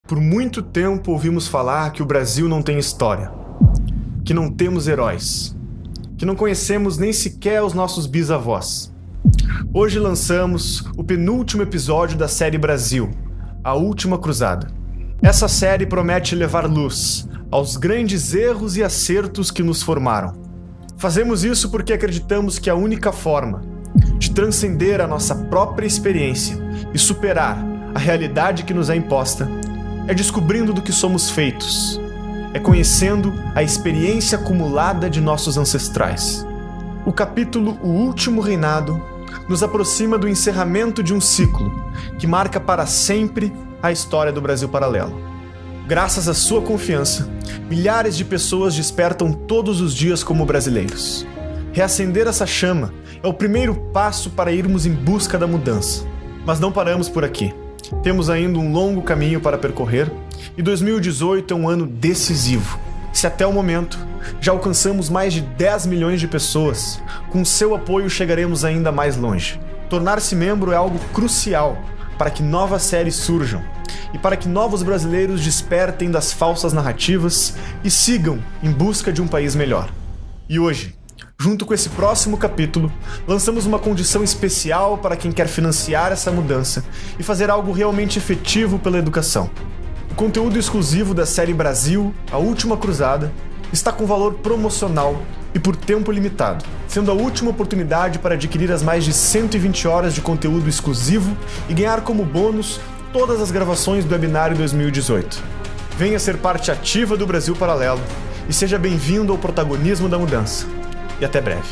Por muito tempo ouvimos falar que o Brasil não tem história, que não temos heróis, que não conhecemos nem sequer os nossos bisavós. Hoje lançamos o penúltimo episódio da série Brasil, A Última Cruzada. Essa série promete levar luz aos grandes erros e acertos que nos formaram. Fazemos isso porque acreditamos que a única forma de transcender a nossa própria experiência e superar a realidade que nos é imposta é descobrindo do que somos feitos, é conhecendo a experiência acumulada de nossos ancestrais. O capítulo O Último Reinado nos aproxima do encerramento de um ciclo que marca para sempre a história do Brasil Paralelo. Graças à sua confiança, milhares de pessoas despertam todos os dias como brasileiros. Reacender essa chama é o primeiro passo para irmos em busca da mudança. Mas não paramos por aqui. Temos ainda um longo caminho para percorrer e 2018 é um ano decisivo. Se até o momento já alcançamos mais de 10 milhões de pessoas, com seu apoio chegaremos ainda mais longe. Tornar-se membro é algo crucial para que novas séries surjam e para que novos brasileiros despertem das falsas narrativas e sigam em busca de um país melhor. E hoje, junto com esse próximo capítulo, lançamos uma condição especial para quem quer financiar essa mudança e fazer algo realmente efetivo pela educação. O conteúdo exclusivo da série Brasil, A Última Cruzada, está com valor promocional e por tempo limitado, sendo a última oportunidade para adquirir as mais de 120 horas de conteúdo exclusivo e ganhar como bônus todas as gravações do webinário 2018. Venha ser parte ativa do Brasil Paralelo e seja bem-vindo ao protagonismo da mudança. E até breve.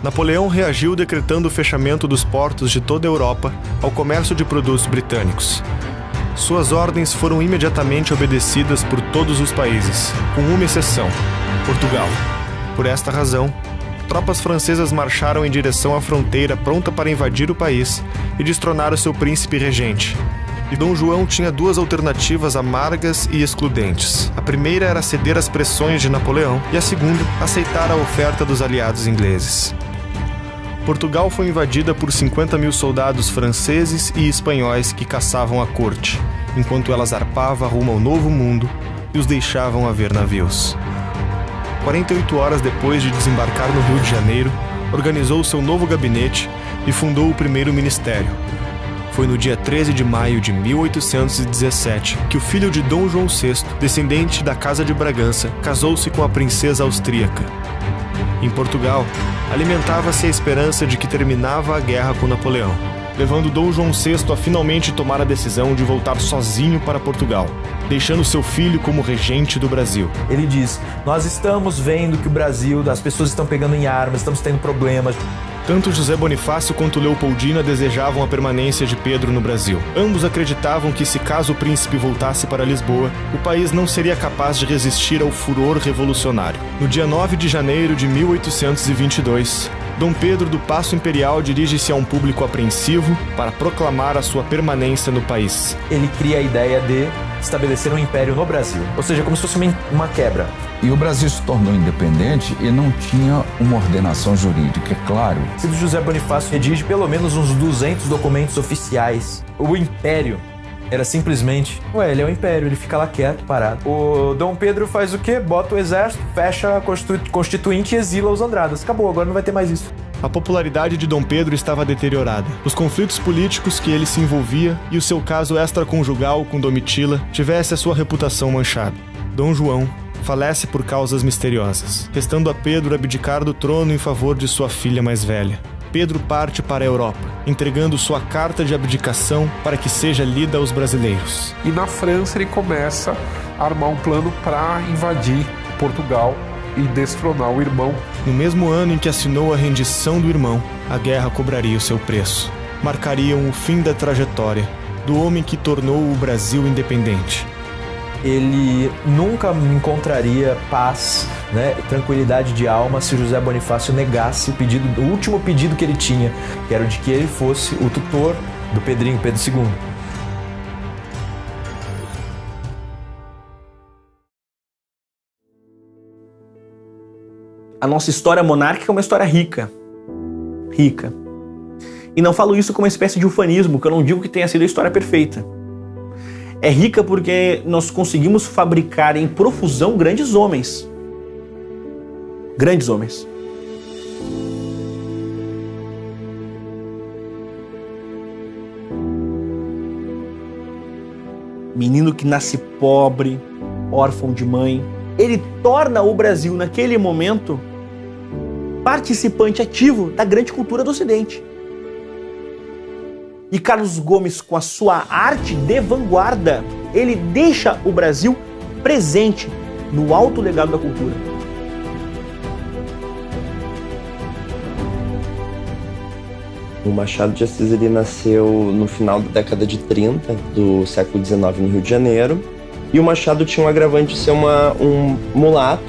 Napoleão reagiu decretando o fechamento dos portos de toda a Europa ao comércio de produtos britânicos. Suas ordens foram imediatamente obedecidas por todos os países, com uma exceção: Portugal. Por esta razão, tropas francesas marcharam em direção à fronteira pronta para invadir o país e destronar o seu príncipe regente. E Dom João tinha duas alternativas amargas e excludentes. A primeira era ceder às pressões de Napoleão e a segunda, aceitar a oferta dos aliados ingleses. Portugal foi invadida por 50 mil soldados franceses e espanhóis que caçavam a corte, enquanto ela zarpava rumo ao Novo Mundo e os deixavam a ver navios. 48 horas depois de desembarcar no Rio de Janeiro, organizou seu novo gabinete e fundou o primeiro ministério. Foi no dia 13 de maio de 1817 que o filho de Dom João VI, descendente da Casa de Bragança, casou-se com a princesa austríaca. Em Portugal, alimentava-se a esperança de que terminava a guerra com Napoleão, levando Dom João VI a finalmente tomar a decisão de voltar sozinho para Portugal, deixando seu filho como regente do Brasil. Ele diz: nós estamos vendo que o Brasil, as pessoas estão pegando em armas, estamos tendo problemas. Tanto José Bonifácio quanto Leopoldina desejavam a permanência de Pedro no Brasil. Ambos acreditavam que, se caso o príncipe voltasse para Lisboa, o país não seria capaz de resistir ao furor revolucionário. No dia 9 de janeiro de 1822, Dom Pedro do Paço Imperial dirige-se a um público apreensivo para proclamar a sua permanência no país. Ele cria a ideia de estabelecer um império no Brasil, ou seja, como se fosse uma quebra. E o Brasil se tornou independente e não tinha uma ordenação jurídica, é claro. O José Bonifácio redige pelo menos uns 200 documentos oficiais. O império era simplesmente... ele é o império, ele fica lá quieto, parado. O Dom Pedro faz o quê? Bota o exército, fecha a Constituinte e exila os Andradas. Acabou, agora não vai ter mais isso. A popularidade de Dom Pedro estava deteriorada. Os conflitos políticos que ele se envolvia e o seu caso extraconjugal com Domitila tivesse a sua reputação manchada. Dom João falece por causas misteriosas, restando a Pedro abdicar do trono em favor de sua filha mais velha. Pedro parte para a Europa, entregando sua carta de abdicação para que seja lida aos brasileiros. E na França ele começa a armar um plano para invadir Portugal e destronar o irmão. No mesmo ano em que assinou a rendição do irmão, a guerra cobraria o seu preço. Marcariam o fim da trajetória do homem que tornou o Brasil independente. Ele nunca encontraria paz, tranquilidade de alma se José Bonifácio negasse o último pedido que ele tinha, que era o de que ele fosse o tutor do Pedrinho, Pedro II. A nossa história monárquica é uma história rica. E não falo isso como uma espécie de ufanismo, que eu não digo que tenha sido a história perfeita. É rica porque nós conseguimos fabricar em profusão grandes homens. Grandes homens. Menino que nasce pobre, órfão de mãe. Ele torna o Brasil, naquele momento, participante ativo da grande cultura do Ocidente. E Carlos Gomes, com a sua arte de vanguarda, ele deixa o Brasil presente no alto legado da cultura. O Machado de Assis ele nasceu no final da década de 30 do século XIX no Rio de Janeiro. E o Machado tinha um agravante de ser um mulato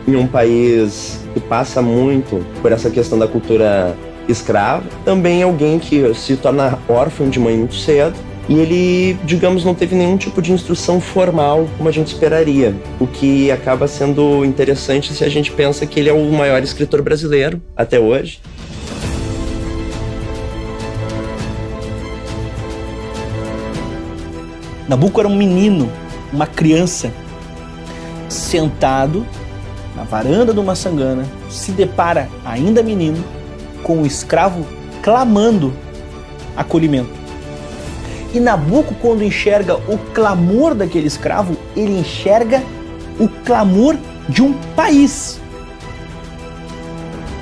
em um país que passa muito por essa questão da cultura escrava. Também alguém que se torna órfão de mãe muito cedo. E ele, digamos, não teve nenhum tipo de instrução formal como a gente esperaria. O que acaba sendo interessante se a gente pensa que ele é o maior escritor brasileiro até hoje. Nabucco era um menino, uma criança, sentado na varanda de uma sangana, se depara, ainda menino, com um escravo clamando acolhimento. E Nabucco, quando enxerga o clamor daquele escravo, ele enxerga o clamor de um país.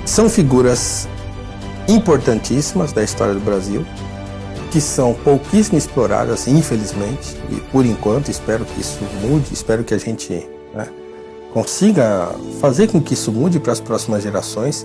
São figuras importantíssimas da história do Brasil, que são pouquíssimo exploradas, infelizmente, e por enquanto espero que isso mude, espero que a gente consiga fazer com que isso mude para as próximas gerações.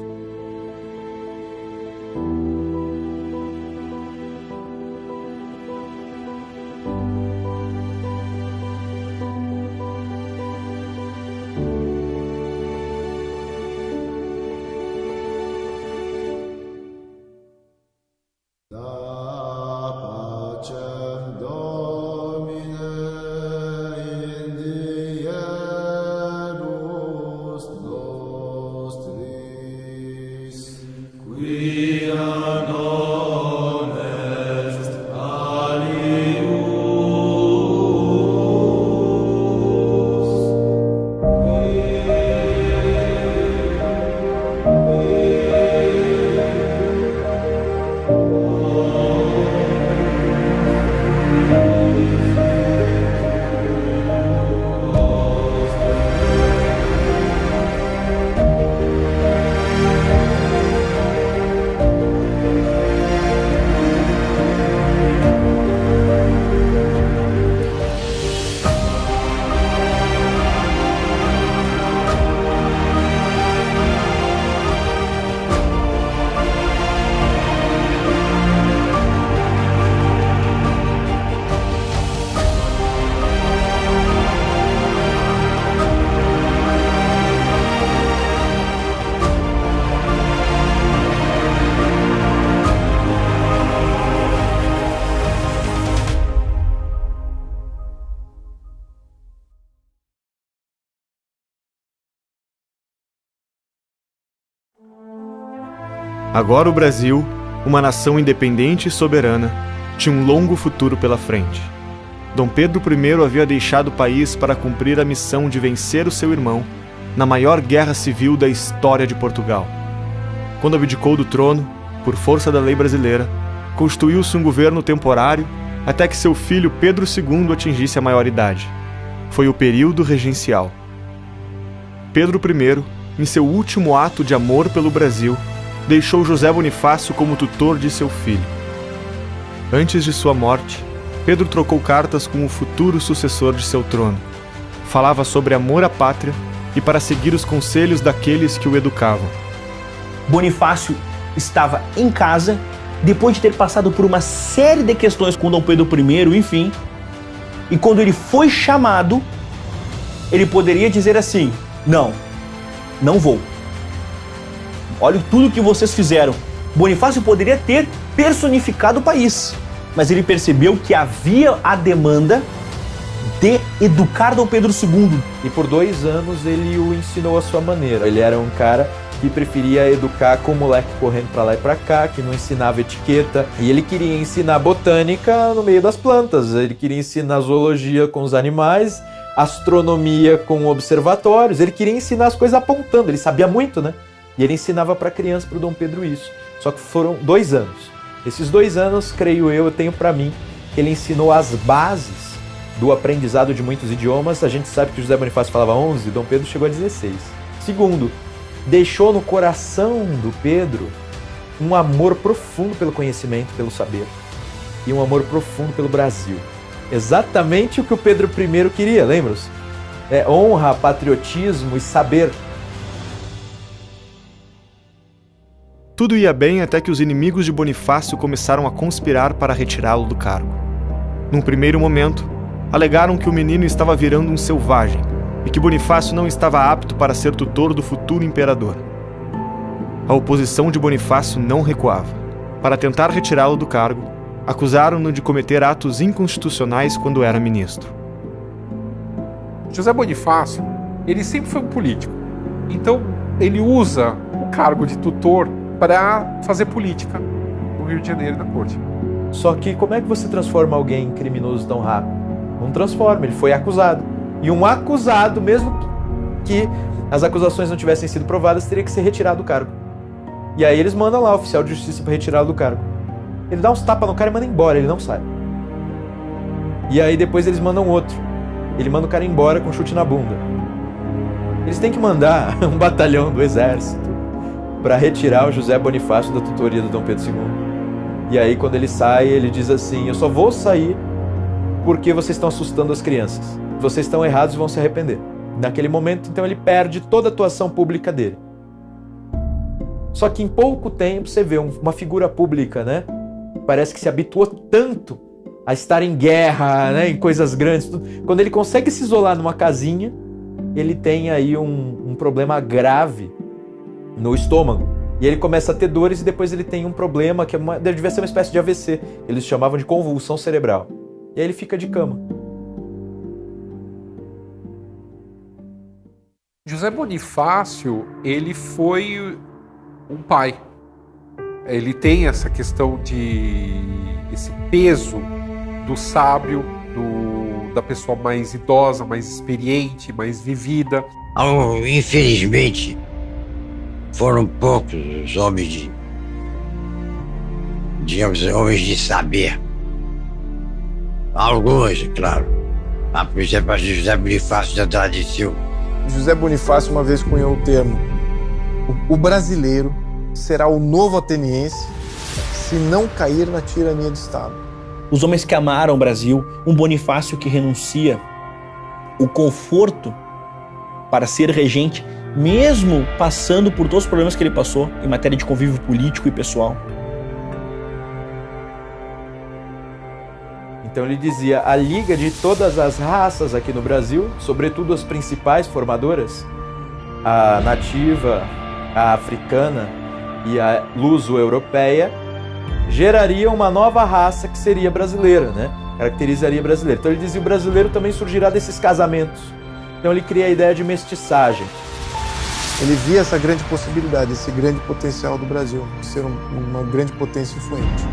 Agora o Brasil, uma nação independente e soberana, tinha um longo futuro pela frente. Dom Pedro I havia deixado o país para cumprir a missão de vencer o seu irmão na maior guerra civil da história de Portugal. Quando abdicou do trono, por força da lei brasileira, constituiu-se um governo temporário até que seu filho Pedro II atingisse a maioridade. Foi o período regencial. Pedro I, em seu último ato de amor pelo Brasil, deixou José Bonifácio como tutor de seu filho. Antes de sua morte, Pedro trocou cartas com o futuro sucessor de seu trono. Falava sobre amor à pátria e para seguir os conselhos daqueles que o educavam. Bonifácio estava em casa, depois de ter passado por uma série de questões com Dom Pedro I, enfim, e quando ele foi chamado, ele poderia dizer assim: não vou. Olha tudo que vocês fizeram. Bonifácio poderia ter personificado o país, mas ele percebeu que havia a demanda de educar Dom Pedro II. E por 2 anos ele o ensinou à sua maneira. Ele era um cara que preferia educar com o moleque correndo pra lá e pra cá, que não ensinava etiqueta, e ele queria ensinar botânica no meio das plantas, ele queria ensinar zoologia com os animais, astronomia com observatórios, ele queria ensinar as coisas apontando, ele sabia muito, né? E ele ensinava pra criança, pro Dom Pedro isso. Só que foram 2 anos. Esses 2 anos, creio eu tenho pra mim, que ele ensinou as bases do aprendizado de muitos idiomas. A gente sabe que José Bonifácio falava 11, Dom Pedro chegou a 16. Segundo, deixou no coração do Pedro um amor profundo pelo conhecimento, pelo saber, e um amor profundo pelo Brasil. Exatamente o que o Pedro I queria, lembram-se? Honra, patriotismo e saber. Tudo ia bem até que os inimigos de Bonifácio começaram a conspirar para retirá-lo do cargo. Num primeiro momento, alegaram que o menino estava virando um selvagem e que Bonifácio não estava apto para ser tutor do futuro imperador. A oposição de Bonifácio não recuava. Para tentar retirá-lo do cargo, acusaram-no de cometer atos inconstitucionais quando era ministro. José Bonifácio, ele sempre foi um político. Então, ele usa o cargo de tutor para fazer política no Rio de Janeiro e na corte. Só que como é que você transforma alguém em criminoso tão rápido? Não transforma, ele foi acusado. E um acusado, mesmo que as acusações não tivessem sido provadas, teria que ser retirado do cargo. E aí eles mandam lá o oficial de justiça para retirá-lo do cargo. Ele dá uns tapas no cara e manda embora, ele não sai. E aí depois eles mandam outro. Ele manda o cara embora com um chute na bunda. Eles têm que mandar um batalhão do exército para retirar o José Bonifácio da tutoria do Dom Pedro II. E aí quando ele sai, ele diz assim: eu só vou sair porque vocês estão assustando as crianças. Vocês estão errados e vão se arrepender. Naquele momento, então, ele perde toda a atuação pública dele. Só que em pouco tempo você vê uma figura pública, né? Parece que se habituou tanto a estar em guerra, né? Em coisas grandes. Quando ele consegue se isolar numa casinha, ele tem aí um problema grave no estômago. E ele começa a ter dores e depois ele tem um problema que devia ser uma espécie de AVC. Eles chamavam de convulsão cerebral. E aí ele fica de cama. José Bonifácio, ele foi um pai. Ele tem essa questão esse peso do sábio, da pessoa mais idosa, mais experiente, mais vivida. Infelizmente, foram poucos os homens homens de saber. Alguns, claro. Por exemplo, José Bonifácio de Andrade e Silva. José Bonifácio uma vez cunhou o termo: o brasileiro será o novo ateniense se não cair na tirania do Estado. Os homens que amaram o Brasil, um Bonifácio que renuncia o conforto para ser regente, mesmo passando por todos os problemas que ele passou em matéria de convívio político e pessoal. Então ele dizia: a liga de todas as raças aqui no Brasil, sobretudo as principais formadoras, a nativa, a africana e a luso-europeia, geraria uma nova raça que seria brasileira, né? Caracterizaria brasileiro. Então ele dizia: o brasileiro também surgirá desses casamentos. Então ele cria a ideia de mestiçagem. Ele via essa grande possibilidade, esse grande potencial do Brasil, de ser uma grande potência influente.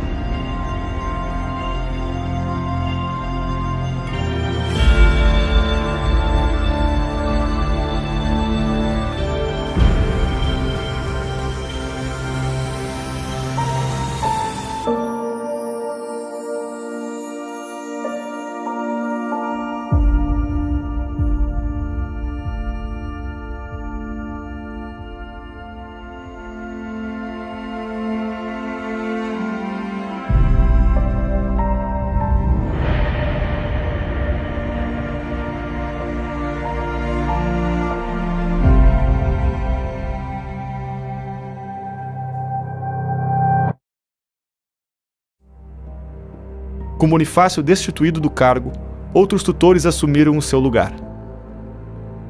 Com Bonifácio destituído do cargo, outros tutores assumiram o seu lugar.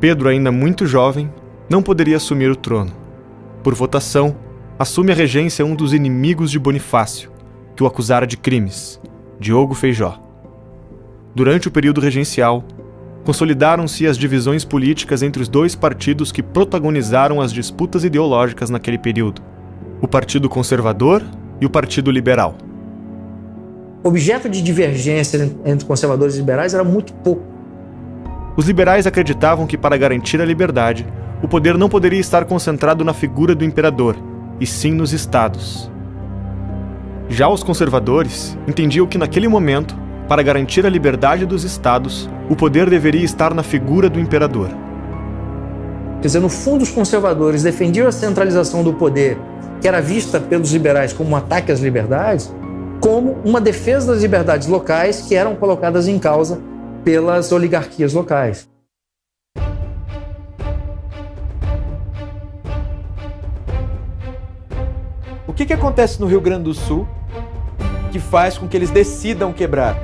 Pedro, ainda muito jovem, não poderia assumir o trono. Por votação, assume a regência um dos inimigos de Bonifácio, que o acusara de crimes, Diogo Feijó. Durante o período regencial, consolidaram-se as divisões políticas entre os dois partidos que protagonizaram as disputas ideológicas naquele período: o Partido Conservador e o Partido Liberal. Objeto de divergência entre conservadores e liberais era muito pouco. Os liberais acreditavam que, para garantir a liberdade, o poder não poderia estar concentrado na figura do imperador, e sim nos estados. Já os conservadores entendiam que, naquele momento, para garantir a liberdade dos estados, o poder deveria estar na figura do imperador. Quer dizer, no fundo, os conservadores defendiam a centralização do poder, que era vista pelos liberais como um ataque às liberdades, como uma defesa das liberdades locais que eram colocadas em causa pelas oligarquias locais. O que acontece no Rio Grande do Sul que faz com que eles decidam quebrar?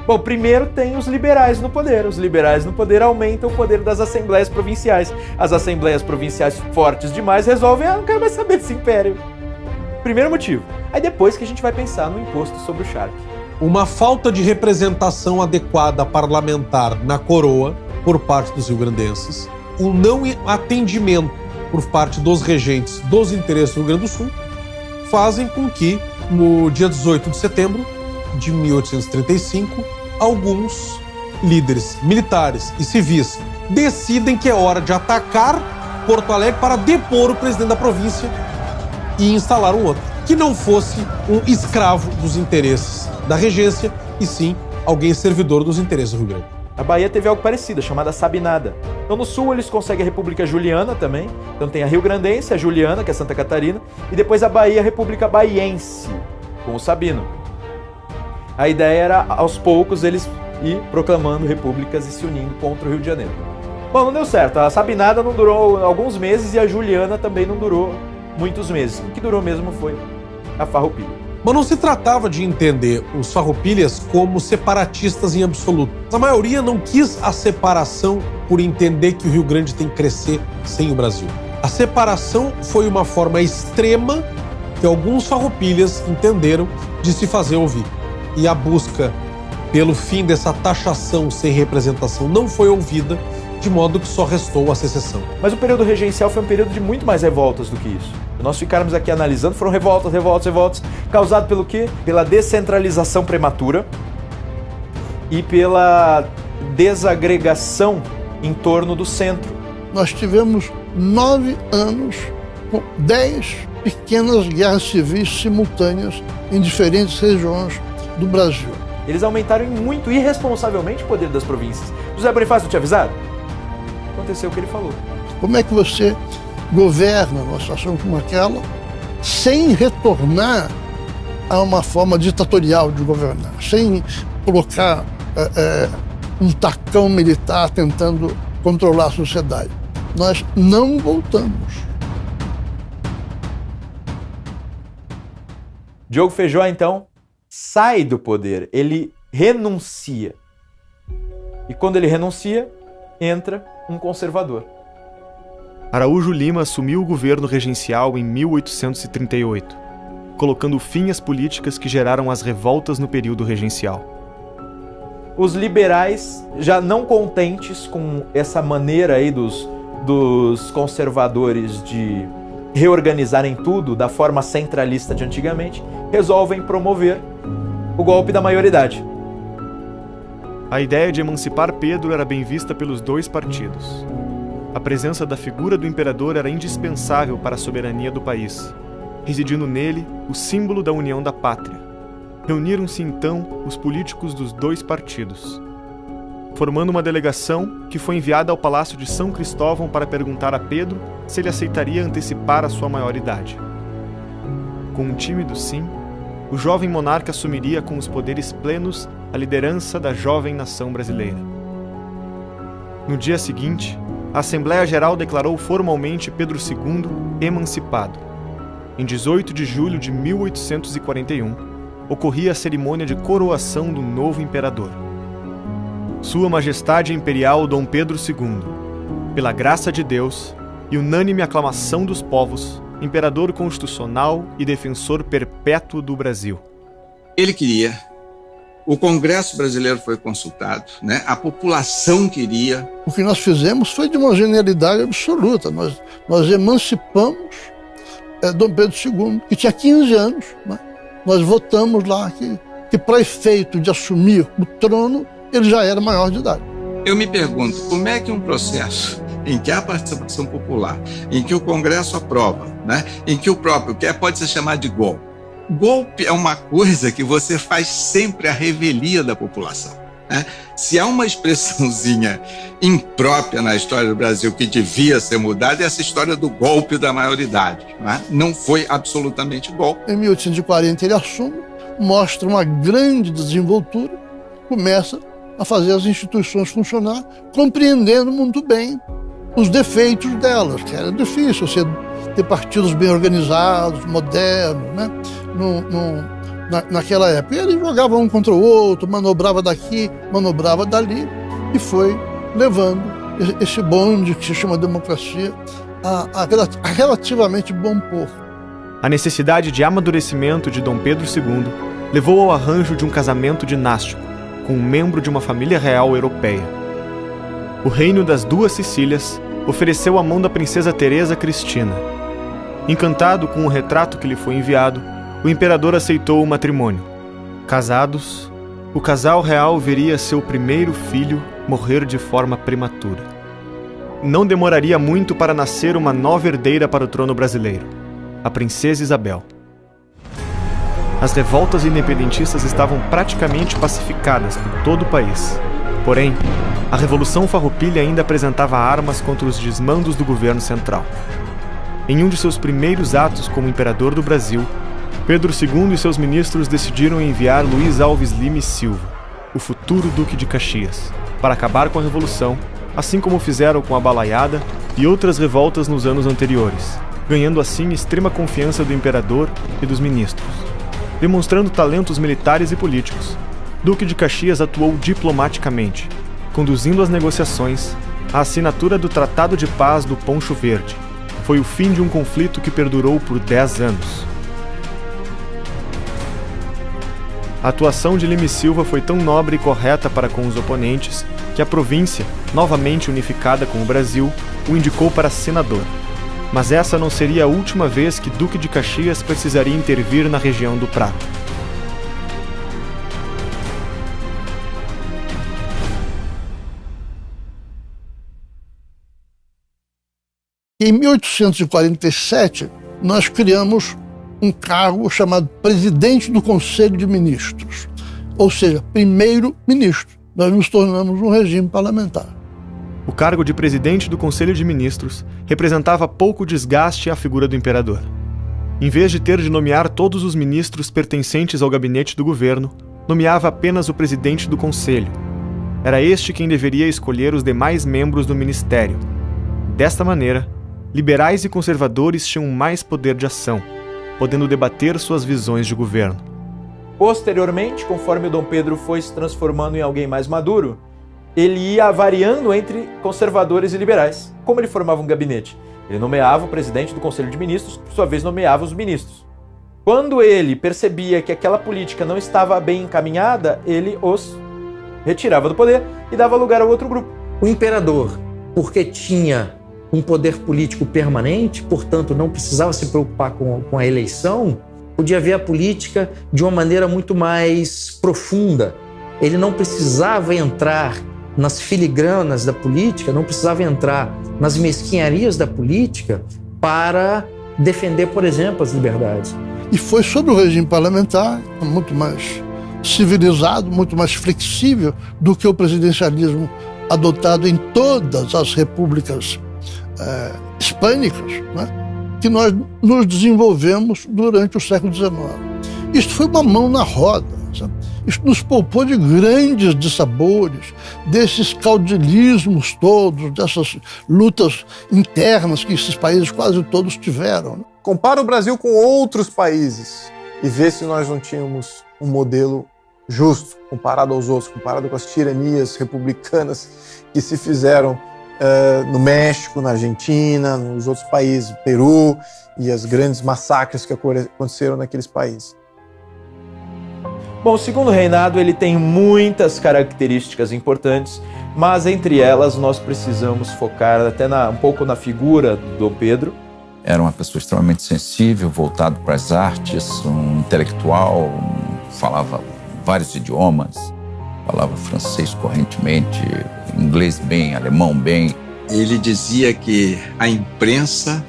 Bom, primeiro tem os liberais no poder. Os liberais no poder aumentam o poder das assembleias provinciais. As assembleias provinciais fortes demais resolvem, não quero mais saber desse império. Primeiro motivo. Aí depois que a gente vai pensar no imposto sobre o charque. Uma falta de representação adequada parlamentar na coroa por parte dos rio-grandenses, o não atendimento por parte dos regentes dos interesses do Rio Grande do Sul, fazem com que, no dia 18 de setembro de 1835, alguns líderes militares e civis decidem que é hora de atacar Porto Alegre para depor o presidente da província e instalar um outro, que não fosse um escravo dos interesses da regência, e sim alguém servidor dos interesses do Rio Grande. A Bahia teve algo parecido, chamada Sabinada. Então no sul eles conseguem a República Juliana também. Então tem a Rio-Grandense, a Juliana, que é Santa Catarina, e depois a Bahia, a República Baiense, com o Sabino. A ideia era, aos poucos, eles ir proclamando repúblicas e se unindo contra o Rio de Janeiro. Bom, não deu certo. A Sabinada não durou alguns meses e a Juliana também não durou muitos meses. O que durou mesmo foi a Farroupilha. Mas não se tratava de entender os farroupilhas como separatistas em absoluto. A maioria não quis a separação por entender que o Rio Grande tem que crescer sem o Brasil. A separação foi uma forma extrema que alguns farroupilhas entenderam de se fazer ouvir. E a busca pelo fim dessa taxação sem representação não foi ouvida, de modo que só restou a secessão. Mas o período regencial foi um período de muito mais revoltas do que isso. Se nós ficarmos aqui analisando, foram revoltas, causado pelo quê? Pela descentralização prematura e pela desagregação em torno do centro. Nós tivemos 9 anos com 10 pequenas guerras civis simultâneas em diferentes regiões do Brasil. Eles aumentaram muito irresponsavelmente o poder das províncias. José Bonifácio não tinha avisado? Aconteceu o que ele falou. Como é que você governa uma situação como aquela sem retornar a uma forma ditatorial de governar, sem colocar um tacão militar tentando controlar a sociedade? Nós não voltamos. Diogo Feijó, então, sai do poder, ele renuncia. E quando ele renuncia, entra um conservador. Araújo Lima assumiu o governo regencial em 1838, colocando fim às políticas que geraram as revoltas no período regencial. Os liberais, já não contentes com essa maneira aí dos conservadores de reorganizarem tudo da forma centralista de antigamente, resolvem promover o golpe da maioridade. A ideia de emancipar Pedro era bem vista pelos dois partidos. A presença da figura do imperador era indispensável para a soberania do país, residindo nele o símbolo da união da pátria. Reuniram-se então os políticos dos dois partidos, formando uma delegação que foi enviada ao Palácio de São Cristóvão para perguntar a Pedro se ele aceitaria antecipar a sua maioridade. Com um tímido sim, o jovem monarca assumiria com os poderes plenos a liderança da jovem nação brasileira. No dia seguinte, a Assembleia Geral declarou formalmente Pedro II emancipado. Em 18 de julho de 1841, ocorria a cerimônia de coroação do novo imperador. Sua Majestade Imperial Dom Pedro II, pela graça de Deus e unânime aclamação dos povos, imperador constitucional e defensor perpétuo do Brasil. Ele queria O Congresso brasileiro foi consultado, né? A população queria. O que nós fizemos foi de uma genialidade absoluta. Nós emancipamos Dom Pedro II, que tinha 15 anos. Né? Nós votamos lá que para efeito de assumir o trono, ele já era maior de idade. Eu me pergunto, como é que um processo em que há participação popular, em que o Congresso aprova, né? Em que o próprio, que pode ser chamado de golpe. Golpe é uma coisa que você faz sempre à revelia da população. Né? Se há uma expressãozinha imprópria na história do Brasil que devia ser mudada, é essa história do golpe da maioridade. Né? Não foi absolutamente golpe. Em 1840 ele assume, mostra uma grande desenvoltura, começa a fazer as instituições funcionar, compreendendo muito bem os defeitos delas, que era difícil você ter partidos bem organizados, modernos, né? Naquela época. E ele jogava um contra o outro, manobrava daqui, manobrava dali, e foi levando esse bonde que se chama democracia a relativamente bom porto. A necessidade de amadurecimento de Dom Pedro II levou ao arranjo de um casamento dinástico com um membro de uma família real europeia. O reino das Duas Sicílias ofereceu a mão da princesa Teresa Cristina. Encantado com o retrato que lhe foi enviado, o imperador aceitou o matrimônio. Casados, o casal real veria seu primeiro filho morrer de forma prematura. Não demoraria muito para nascer uma nova herdeira para o trono brasileiro, a princesa Isabel. As revoltas independentistas estavam praticamente pacificadas por todo o país. Porém, a Revolução Farroupilha ainda apresentava armas contra os desmandos do governo central. Em um de seus primeiros atos como imperador do Brasil, Pedro II e seus ministros decidiram enviar Luiz Alves Lima e Silva, o futuro Duque de Caxias, para acabar com a Revolução, assim como fizeram com a Balaiada e outras revoltas nos anos anteriores, ganhando assim extrema confiança do imperador e dos ministros. Demonstrando talentos militares e políticos, Duque de Caxias atuou diplomaticamente, conduzindo as negociações à assinatura do Tratado de Paz do Poncho Verde. Foi o fim de um conflito que perdurou por 10 anos. A atuação de Lima e Silva foi tão nobre e correta para com os oponentes que a província, novamente unificada com o Brasil, o indicou para senador. Mas essa não seria a última vez que Duque de Caxias precisaria intervir na região do Prata. Em 1847, nós criamos um cargo chamado Presidente do Conselho de Ministros, ou seja, primeiro-ministro. Nós nos tornamos um regime parlamentar. O cargo de presidente do Conselho de Ministros representava pouco desgaste à figura do imperador. Em vez de ter de nomear todos os ministros pertencentes ao gabinete do governo, nomeava apenas o presidente do Conselho. Era este quem deveria escolher os demais membros do ministério. Desta maneira, liberais e conservadores tinham mais poder de ação, podendo debater suas visões de governo. Posteriormente, conforme Dom Pedro foi se transformando em alguém mais maduro, ele ia variando entre conservadores e liberais. Como ele formava um gabinete? Ele nomeava o presidente do Conselho de Ministros, que por sua vez nomeava os ministros. Quando ele percebia que aquela política não estava bem encaminhada, ele os retirava do poder e dava lugar ao outro grupo. O imperador, porque tinha um poder político permanente, portanto não precisava se preocupar com a eleição, podia ver a política de uma maneira muito mais profunda. Ele não precisava entrar nas filigranas da política, não precisava entrar nas mesquinharias da política para defender, por exemplo, as liberdades. E foi sob o regime parlamentar, muito mais civilizado, muito mais flexível do que o presidencialismo adotado em todas as repúblicas hispânicas, né, que nós nos desenvolvemos durante o século XIX. Isto foi uma mão na roda. Sabe? Isto nos poupou de grandes dissabores, desses caudilismos todos, dessas lutas internas que esses países quase todos tiveram. Né? Compara o Brasil com outros países e vê se nós não tínhamos um modelo justo comparado aos outros, comparado com as tiranias republicanas que se fizeram no México, na Argentina, nos outros países, Peru, e as grandes massacres que aconteceram naqueles países. Bom, o segundo reinado ele tem muitas características importantes, mas entre elas nós precisamos focar até um pouco na figura do Dom Pedro. Era uma pessoa extremamente sensível, voltado para as artes, um intelectual, falava vários idiomas, falava francês correntemente, inglês bem, alemão bem. Ele dizia que a imprensa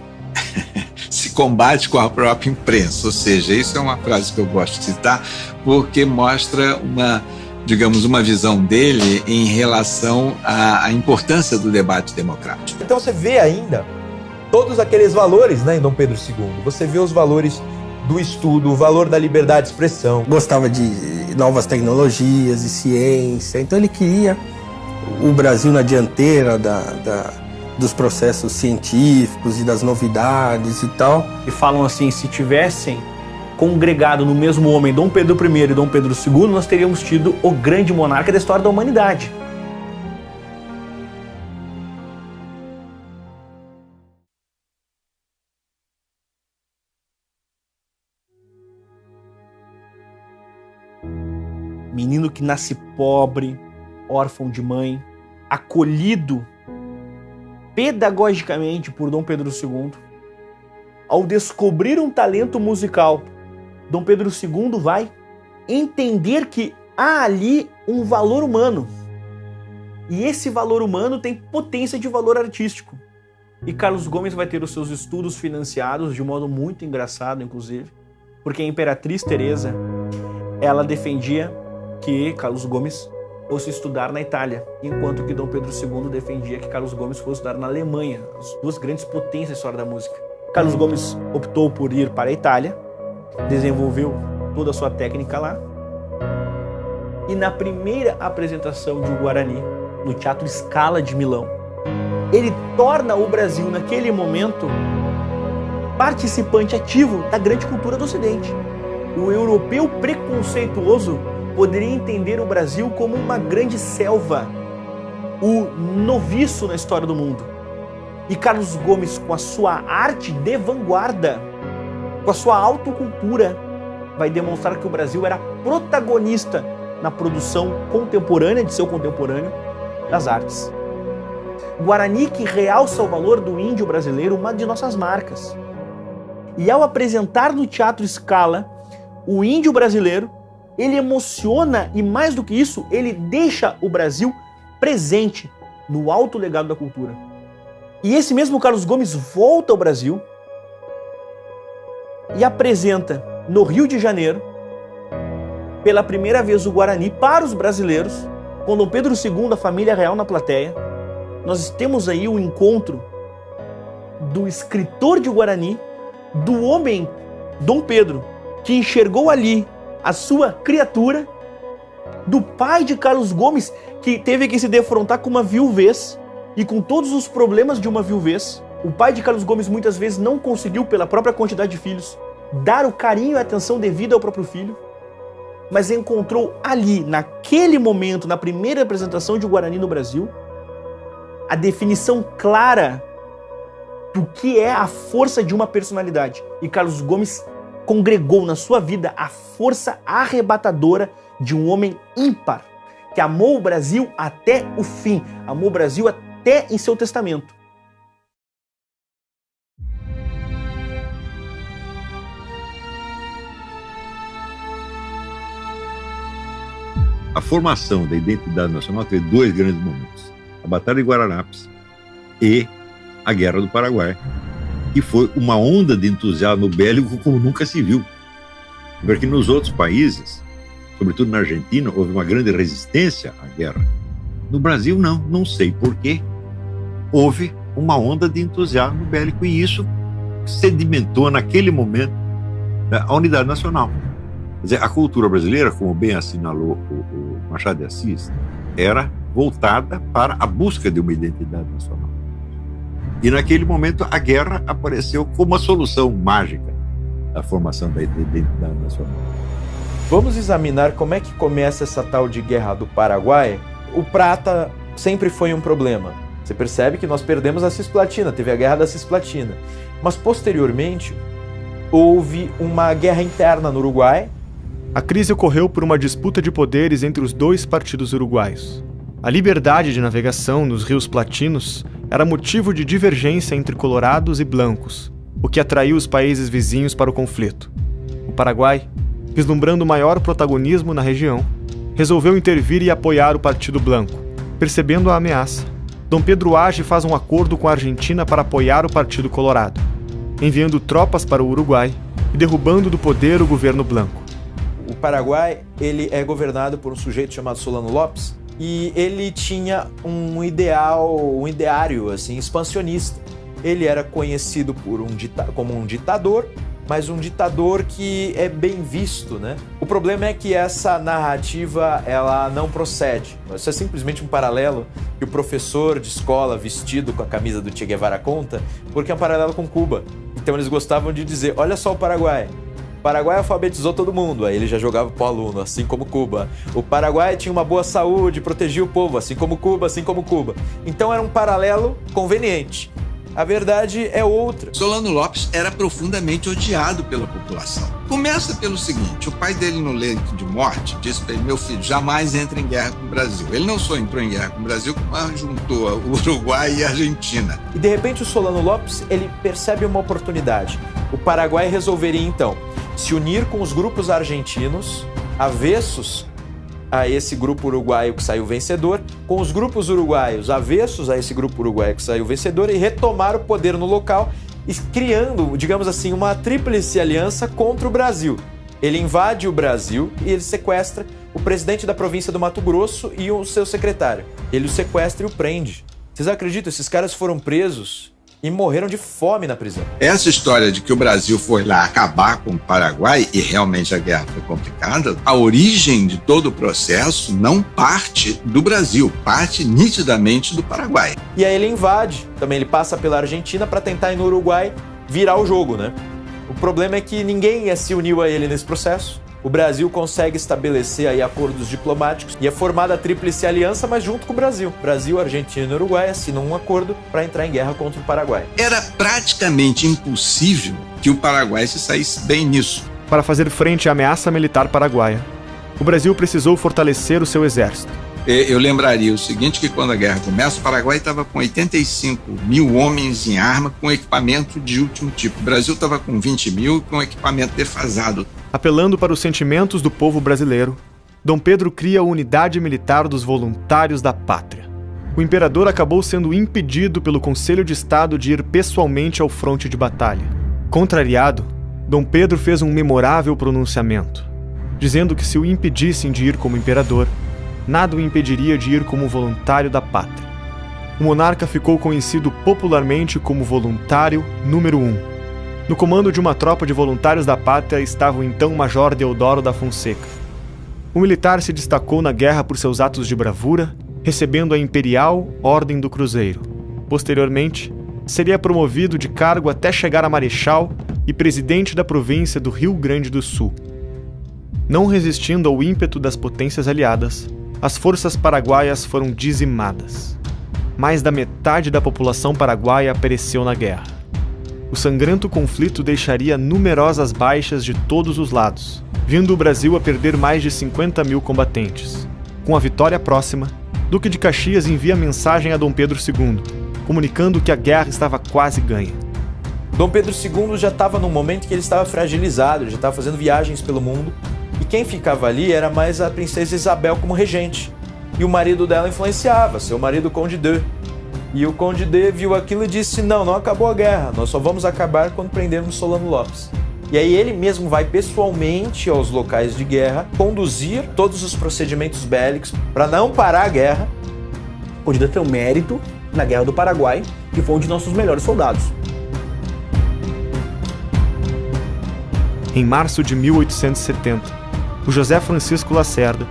se combate com a própria imprensa, ou seja, isso é uma frase que eu gosto de citar, porque mostra uma visão dele em relação à importância do debate democrático. Então você vê ainda todos aqueles valores, né, em Dom Pedro II. Você vê os valores do estudo, o valor da liberdade de expressão. Gostava de novas tecnologias e ciência, então ele queria o Brasil na dianteira dos processos científicos e das novidades e tal. E falam assim, se tivessem congregado no mesmo homem Dom Pedro I e Dom Pedro II, nós teríamos tido o grande monarca da história da humanidade. Menino que nasce pobre, órfão de mãe, acolhido pedagogicamente por Dom Pedro II, ao descobrir um talento musical, Dom Pedro II vai entender que há ali um valor humano. E esse valor humano tem potência de valor artístico. E Carlos Gomes vai ter os seus estudos financiados de um modo muito engraçado, inclusive, porque a Imperatriz Teresa, ela defendia que Carlos Gomes fosse estudar na Itália, enquanto que Dom Pedro II defendia que Carlos Gomes fosse estudar na Alemanha, as duas grandes potências da história da música. Carlos Gomes optou por ir para a Itália, desenvolveu toda a sua técnica lá, e na primeira apresentação de O Guarani, no Teatro Scala de Milão, ele torna o Brasil, naquele momento, participante ativo da grande cultura do Ocidente. O europeu preconceituoso poderia entender o Brasil como uma grande selva, o noviço na história do mundo. E Carlos Gomes, com a sua arte de vanguarda, com a sua autocultura, vai demonstrar que o Brasil era protagonista na produção contemporânea de seu contemporâneo das artes. Guarani que realça o valor do índio brasileiro, uma de nossas marcas. E ao apresentar no Teatro Scala o índio brasileiro, ele emociona e, mais do que isso, ele deixa o Brasil presente no alto legado da cultura. E esse mesmo Carlos Gomes volta ao Brasil e apresenta no Rio de Janeiro, pela primeira vez, o Guarani para os brasileiros, com Dom Pedro II, a família real na plateia. Nós temos aí o encontro do escritor de Guarani, do homem Dom Pedro, que enxergou ali a sua criatura, do pai de Carlos Gomes, que teve que se defrontar com uma viuvez e com todos os problemas de uma viuvez. O pai de Carlos Gomes muitas vezes não conseguiu, pela própria quantidade de filhos, dar o carinho e a atenção devida ao próprio filho, mas encontrou ali, naquele momento, na primeira apresentação de Guarani no Brasil, a definição clara do que é a força de uma personalidade. E Carlos Gomes congregou na sua vida a força arrebatadora de um homem ímpar, que amou o Brasil até o fim, amou o Brasil até em seu testamento. A formação da identidade nacional teve dois grandes momentos: a Batalha de Guararapes e a Guerra do Paraguai, que foi uma onda de entusiasmo bélico como nunca se viu. Porque nos outros países, sobretudo na Argentina, houve uma grande resistência à guerra. No Brasil, não sei porquê. Houve uma onda de entusiasmo bélico e isso sedimentou naquele momento a unidade nacional. Quer dizer, a cultura brasileira, como bem assinalou o Machado de Assis, era voltada para a busca de uma identidade nacional. E naquele momento a guerra apareceu como a solução mágica da formação da identidade nacional. Vamos examinar como é que começa essa tal de Guerra do Paraguai. O prata sempre foi um problema. Você percebe que nós perdemos a Cisplatina, teve a Guerra da Cisplatina. Mas posteriormente houve uma guerra interna no Uruguai, A crise ocorreu por uma disputa de poderes entre os dois partidos uruguaios. A liberdade de navegação nos rios platinos era motivo de divergência entre colorados e blancos, o que atraiu os países vizinhos para o conflito. O Paraguai, vislumbrando maior protagonismo na região, resolveu intervir e apoiar o Partido Blanco. Percebendo a ameaça, Dom Pedro age e faz um acordo com a Argentina para apoiar o Partido Colorado, enviando tropas para o Uruguai e derrubando do poder o governo Blanco. O Paraguai, ele é governado por um sujeito chamado Solano Lopes, e ele tinha um ideário assim, expansionista. Ele era conhecido como um ditador, mas um ditador que é bem visto, né? O problema é que essa narrativa, ela não procede. Isso é simplesmente um paralelo que o professor de escola vestido com a camisa do Che Guevara conta, porque é um paralelo com Cuba. Então eles gostavam de dizer, olha só o Paraguai. O Paraguai alfabetizou todo mundo, aí ele já jogava pro aluno, assim como Cuba. O Paraguai tinha uma boa saúde, protegia o povo, assim como Cuba, assim como Cuba. Então era um paralelo conveniente. A verdade é outra. Solano Lopes era profundamente odiado pela população. Começa pelo seguinte, o pai dele no leito de morte disse para ele, meu filho, jamais entre em guerra com o Brasil. Ele não só entrou em guerra com o Brasil, como juntou o Uruguai e a Argentina. E de repente o Solano Lopes, ele percebe uma oportunidade. O Paraguai resolveria então se unir com os grupos argentinos, avessos a esse grupo uruguaio que saiu vencedor, com os grupos uruguaios avessos a esse grupo uruguaio que saiu vencedor e retomar o poder no local, criando, digamos assim, uma tríplice aliança contra o Brasil. Ele invade o Brasil e ele sequestra o presidente da província do Mato Grosso e o seu secretário. Ele o sequestra e o prende. Vocês acreditam? Esses caras foram presos e morreram de fome na prisão. Essa história de que o Brasil foi lá acabar com o Paraguai, e realmente a guerra foi complicada, a origem de todo o processo não parte do Brasil, parte nitidamente do Paraguai. E aí ele invade, também ele passa pela Argentina para tentar ir no Uruguai virar o jogo, né? O problema é que ninguém se uniu a ele nesse processo. O Brasil consegue estabelecer aí acordos diplomáticos e é formada a Tríplice Aliança, mas junto com o Brasil. Brasil, Argentina e Uruguai assinam um acordo para entrar em guerra contra o Paraguai. Era praticamente impossível que o Paraguai se saísse bem nisso. Para fazer frente à ameaça militar paraguaia, o Brasil precisou fortalecer o seu exército. Eu lembraria o seguinte, que quando a guerra começa, o Paraguai estava com 85 mil homens em arma com equipamento de último tipo. O Brasil estava com 20 mil com equipamento defasado. Apelando para os sentimentos do povo brasileiro, Dom Pedro cria a Unidade Militar dos Voluntários da Pátria. O imperador acabou sendo impedido pelo Conselho de Estado de ir pessoalmente ao fronte de batalha. Contrariado, Dom Pedro fez um memorável pronunciamento, dizendo que se o impedissem de ir como imperador, nada o impediria de ir como voluntário da pátria. O monarca ficou conhecido popularmente como voluntário número 1. No comando de uma tropa de voluntários da pátria estava o então Major Deodoro da Fonseca. O militar se destacou na guerra por seus atos de bravura, recebendo a Imperial Ordem do Cruzeiro. Posteriormente, seria promovido de cargo até chegar a marechal e presidente da província do Rio Grande do Sul. Não resistindo ao ímpeto das potências aliadas, as forças paraguaias foram dizimadas. Mais da metade da população paraguaia pereceu na guerra. O sangrento conflito deixaria numerosas baixas de todos os lados, vindo o Brasil a perder mais de 50 mil combatentes. Com a vitória próxima, Duque de Caxias envia mensagem a Dom Pedro II, comunicando que a guerra estava quase ganha. Dom Pedro II já estava num momento que ele estava fragilizado, ele já estava fazendo viagens pelo mundo, e quem ficava ali era mais a princesa Isabel como regente. E o marido dela influenciava, seu marido Conde d'Eu. E o Conde d'Eu viu aquilo e disse, não acabou a guerra, nós só vamos acabar quando prendermos Solano Lopes. E aí ele mesmo vai pessoalmente aos locais de guerra, conduzir todos os procedimentos bélicos para não parar a guerra. Conde d'Eu tem um mérito na Guerra do Paraguai, que foi um de nossos melhores soldados. Em março de 1870, o José Francisco Lacerda,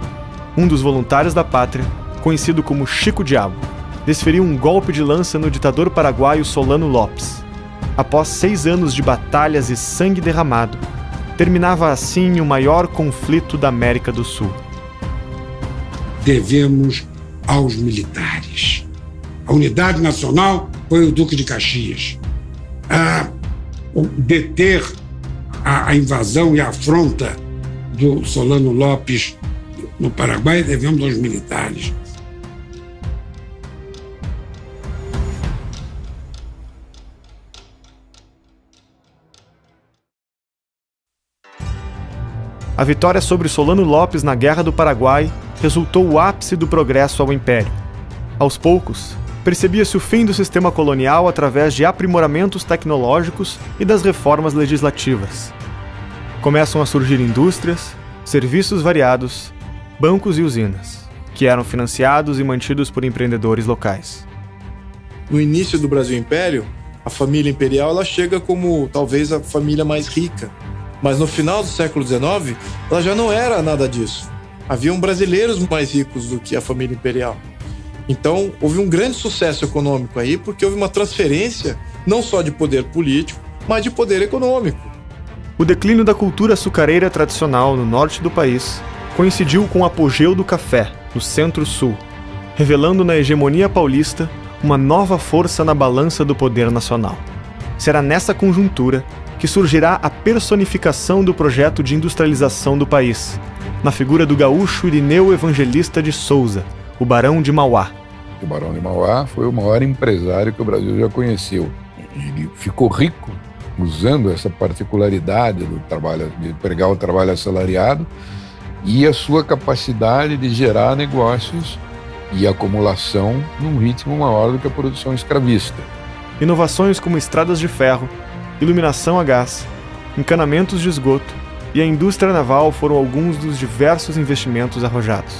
um dos voluntários da pátria, conhecido como Chico Diabo, desferiu um golpe de lança no ditador paraguaio Solano Lopes. Após 6 anos de batalhas e sangue derramado, terminava assim o maior conflito da América do Sul. Devemos aos militares. A unidade nacional foi o Duque de Caxias. Deter a invasão e a afronta do Solano Lopes no Paraguai devemos aos militares. A vitória sobre Solano Lopes na Guerra do Paraguai resultou o ápice do progresso ao Império. Aos poucos, percebia-se o fim do sistema colonial através de aprimoramentos tecnológicos e das reformas legislativas. Começam a surgir indústrias, serviços variados, bancos e usinas, que eram financiados e mantidos por empreendedores locais. No início do Brasil Império, a família imperial ela chega como talvez a família mais rica. Mas no final do século XIX, ela já não era nada disso. Haviam brasileiros mais ricos do que a família imperial. Então, houve um grande sucesso econômico aí, porque houve uma transferência não só de poder político, mas de poder econômico. O declínio da cultura açucareira tradicional no norte do país coincidiu com o apogeu do café, no centro-sul, revelando na hegemonia paulista uma nova força na balança do poder nacional. Será nessa conjuntura que surgirá a personificação do projeto de industrialização do país, na figura do gaúcho Irineu Evangelista de Souza, o Barão de Mauá. O Barão de Mauá foi o maior empresário que o Brasil já conheceu. Ele ficou rico usando essa particularidade do trabalho, de pregar o trabalho assalariado e a sua capacidade de gerar negócios e acumulação num ritmo maior do que a produção escravista. Inovações como estradas de ferro, iluminação a gás, encanamentos de esgoto e a indústria naval foram alguns dos diversos investimentos arrojados.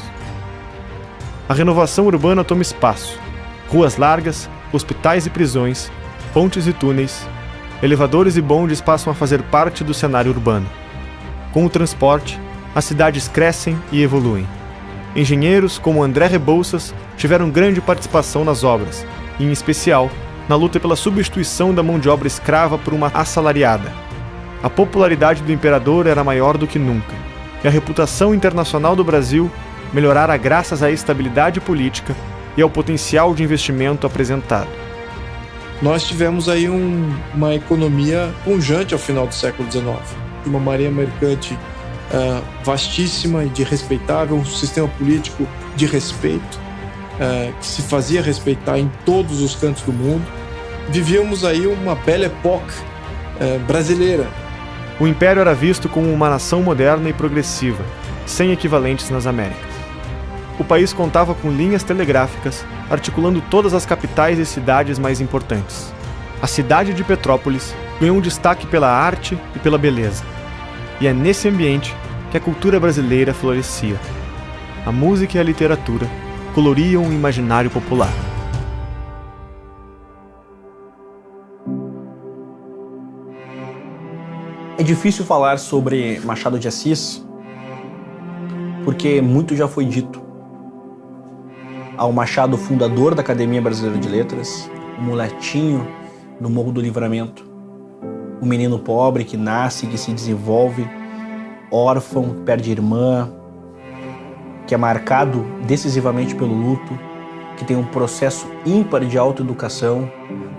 A renovação urbana toma espaço. Ruas largas, hospitais e prisões, pontes e túneis, elevadores e bondes passam a fazer parte do cenário urbano. Com o transporte, as cidades crescem e evoluem. Engenheiros como André Rebouças tiveram grande participação nas obras, e em especial na luta pela substituição da mão de obra escrava por uma assalariada. A popularidade do imperador era maior do que nunca, e a reputação internacional do Brasil melhorara graças à estabilidade política e ao potencial de investimento apresentado. Nós tivemos aí uma economia pujante ao final do século XIX. Uma marinha mercante vastíssima e de respeitável, um sistema político de respeito, que se fazia respeitar em todos os cantos do mundo. Vivíamos aí uma belle époque brasileira. O Império era visto como uma nação moderna e progressiva, sem equivalentes nas Américas. O país contava com linhas telegráficas, articulando todas as capitais e cidades mais importantes. A cidade de Petrópolis ganhou um destaque pela arte e pela beleza. E é nesse ambiente que a cultura brasileira florescia. A música e a literatura coloriam o imaginário popular. É difícil falar sobre Machado de Assis, porque muito já foi dito. Ao Machado, fundador da Academia Brasileira de Letras, o moletinho do Morro do Livramento, o menino pobre que nasce, que se desenvolve, órfão, que perde irmã, que é marcado decisivamente pelo luto, que tem um processo ímpar de autoeducação,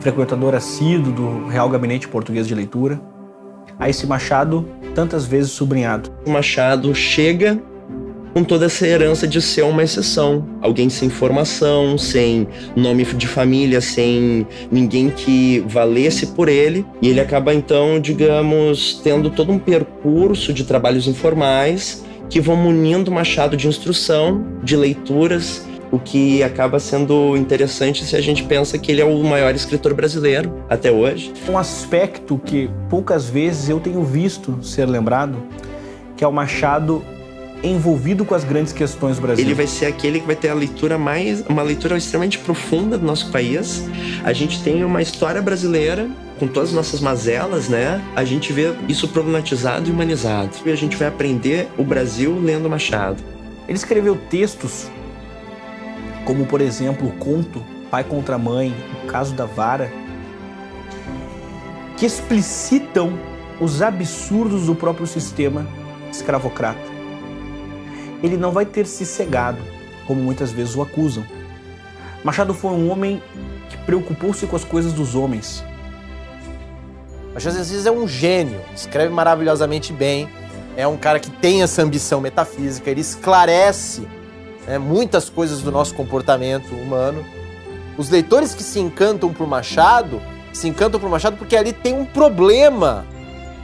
frequentador assíduo do Real Gabinete Português de Leitura, a esse Machado tantas vezes sublinhado. O Machado chega com toda essa herança de ser uma exceção. Alguém sem formação, sem nome de família, sem ninguém que valesse por ele. E ele acaba, então, digamos, tendo todo um percurso de trabalhos informais que vão munindo o Machado de instrução, de leituras, o que acaba sendo interessante se a gente pensa que ele é o maior escritor brasileiro até hoje. Um aspecto que poucas vezes eu tenho visto ser lembrado, que é o Machado envolvido com as grandes questões brasileiras. Ele vai ser aquele que vai ter uma leitura extremamente profunda do nosso país. A gente tem uma história brasileira com todas as nossas mazelas, né? A gente vê isso problematizado e humanizado. E a gente vai aprender o Brasil lendo Machado. Ele escreveu textos como, por exemplo, o conto Pai contra Mãe, o Caso da Vara, que explicitam os absurdos do próprio sistema escravocrata. Ele não vai ter se cegado, como muitas vezes o acusam. Machado foi um homem que preocupou-se com as coisas dos homens. Machado de Assis é um gênio, escreve maravilhosamente bem, é um cara que tem essa ambição metafísica, ele esclarece, né, muitas coisas do nosso comportamento humano. Os leitores que se encantam por Machado porque ali tem um problema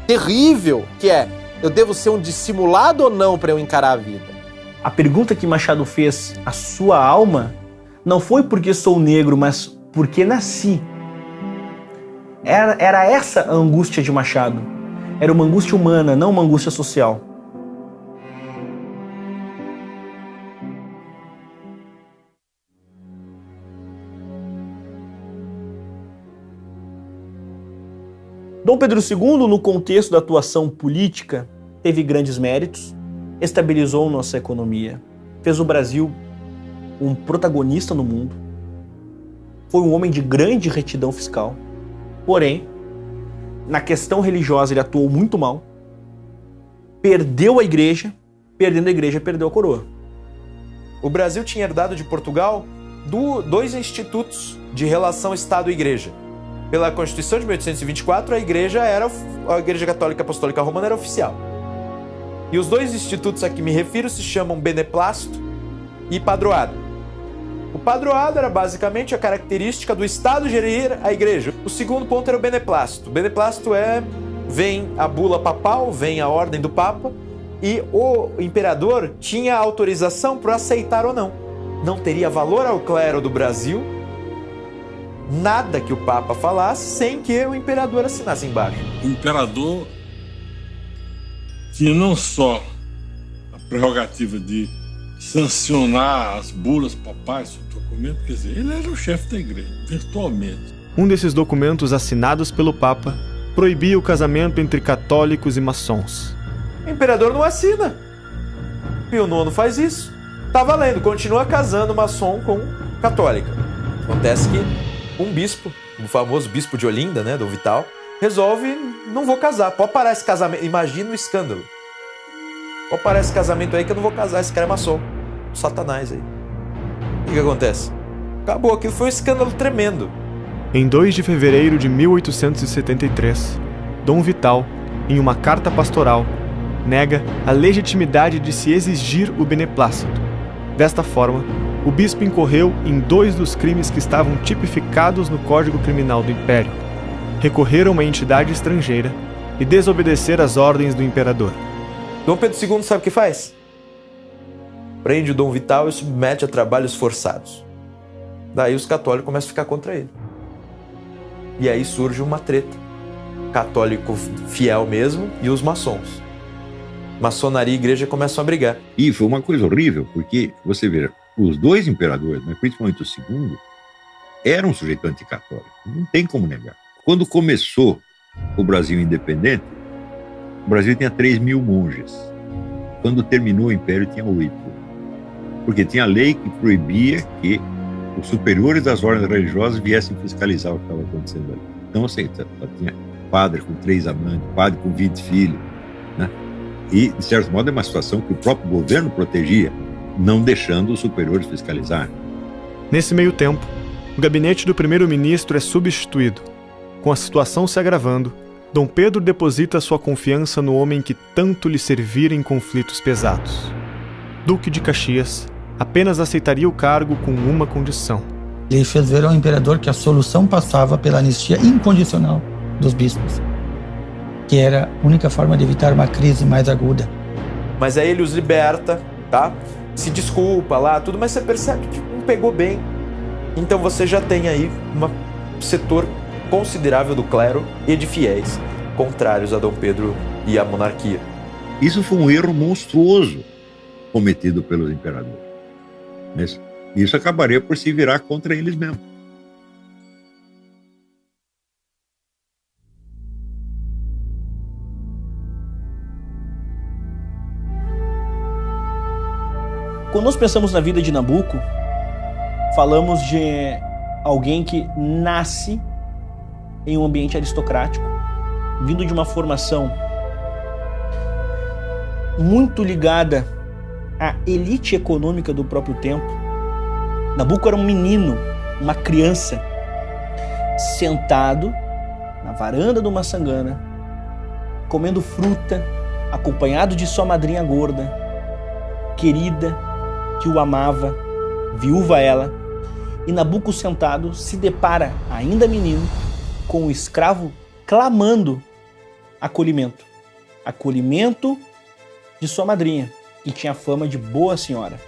terrível, que é: eu devo ser um dissimulado ou não para eu encarar a vida? A pergunta que Machado fez à sua alma não foi porque sou negro, mas porque nasci. Era essa a angústia de Machado. Era uma angústia humana, não uma angústia social. Dom Pedro II, no contexto da atuação política, teve grandes méritos, estabilizou nossa economia, fez o Brasil um protagonista no mundo, foi um homem de grande retidão fiscal. Porém, na questão religiosa ele atuou muito mal, perdeu a igreja, perdendo a igreja, perdeu a coroa. O Brasil tinha herdado de Portugal dois institutos de relação Estado-Igreja. Pela Constituição de 1824, a Igreja Católica Apostólica Romana era oficial. E os dois institutos a que me refiro se chamam beneplácito e padroado. O padroado era basicamente a característica do Estado gerir a Igreja. O segundo ponto era o beneplácito. O beneplácito vem a bula papal, vem a ordem do Papa, e o imperador tinha autorização para aceitar ou não. Não teria valor ao clero do Brasil nada que o Papa falasse sem que o imperador assinasse embaixo. O imperador tinha não só a prerrogativa de sancionar as bulas papais, o documento, quer dizer, ele era o chefe da igreja, virtualmente. Um desses documentos assinados pelo Papa proibia o casamento entre católicos e maçons. O imperador não assina. Pio IX faz isso. Tá valendo, continua casando maçom com católica. Acontece que um bispo, o famoso bispo de Olinda, né, Dom Vital, resolve: não vou casar, pode parar esse casamento. Imagina o escândalo. Pode parar esse casamento aí que eu não vou casar, esse cara é maçom. Satanás aí. O que acontece? Acabou, aquilo foi um escândalo tremendo. Em 2 de fevereiro de 1873, Dom Vital, em uma carta pastoral, nega a legitimidade de se exigir o beneplácito. Desta forma, o bispo incorreu em 2 dos crimes que estavam tipificados no Código Criminal do Império: recorrer a uma entidade estrangeira e desobedecer às ordens do imperador. Dom Pedro II sabe o que faz? Prende o Dom Vital e submete a trabalhos forçados. Daí os católicos começam a ficar contra ele. E aí surge uma treta. Católico fiel mesmo e os maçons. Maçonaria e igreja começam a brigar. E foi uma coisa horrível, porque, você vê, os 2 imperadores, mas principalmente o segundo, eram um sujeito anticatólico. Não tem como negar. Quando começou o Brasil independente, o Brasil tinha 3.000 monges. Quando terminou o Império, tinha 8. Porque tinha lei que proibia que os superiores das ordens religiosas viessem fiscalizar o que estava acontecendo ali. Então, assim, tinha padre com 3 amantes, padre com 20 filhos, né? E, de certo modo, é uma situação que o próprio governo protegia, não deixando os superiores fiscalizar. Nesse meio tempo, o gabinete do primeiro-ministro é substituído. Com a situação se agravando, Dom Pedro deposita sua confiança no homem que tanto lhe servira em conflitos pesados. Duque de Caxias apenas aceitaria o cargo com uma condição. Ele fez ver ao imperador que a solução passava pela anistia incondicional dos bispos, que era a única forma de evitar uma crise mais aguda. Mas aí ele os liberta, tá? Se desculpa lá, tudo, mas você percebe que não pegou bem. Então você já tem aí um setor considerável do clero e de fiéis contrários a Dom Pedro e à monarquia. Isso foi um erro monstruoso cometido pelos imperadores. Isso acabaria por se virar contra eles mesmos. Quando nós pensamos na vida de Nabuco, falamos de alguém que nasce em um ambiente aristocrático, vindo de uma formação muito ligada à elite econômica do próprio tempo. Nabuco era um menino, uma criança, sentado na varanda de uma sangana, comendo fruta, acompanhado de sua madrinha gorda, querida, que o amava, viúva ela, e Nabucco sentado se depara, ainda menino, com o escravo clamando acolhimento. Acolhimento de sua madrinha, que tinha fama de boa senhora.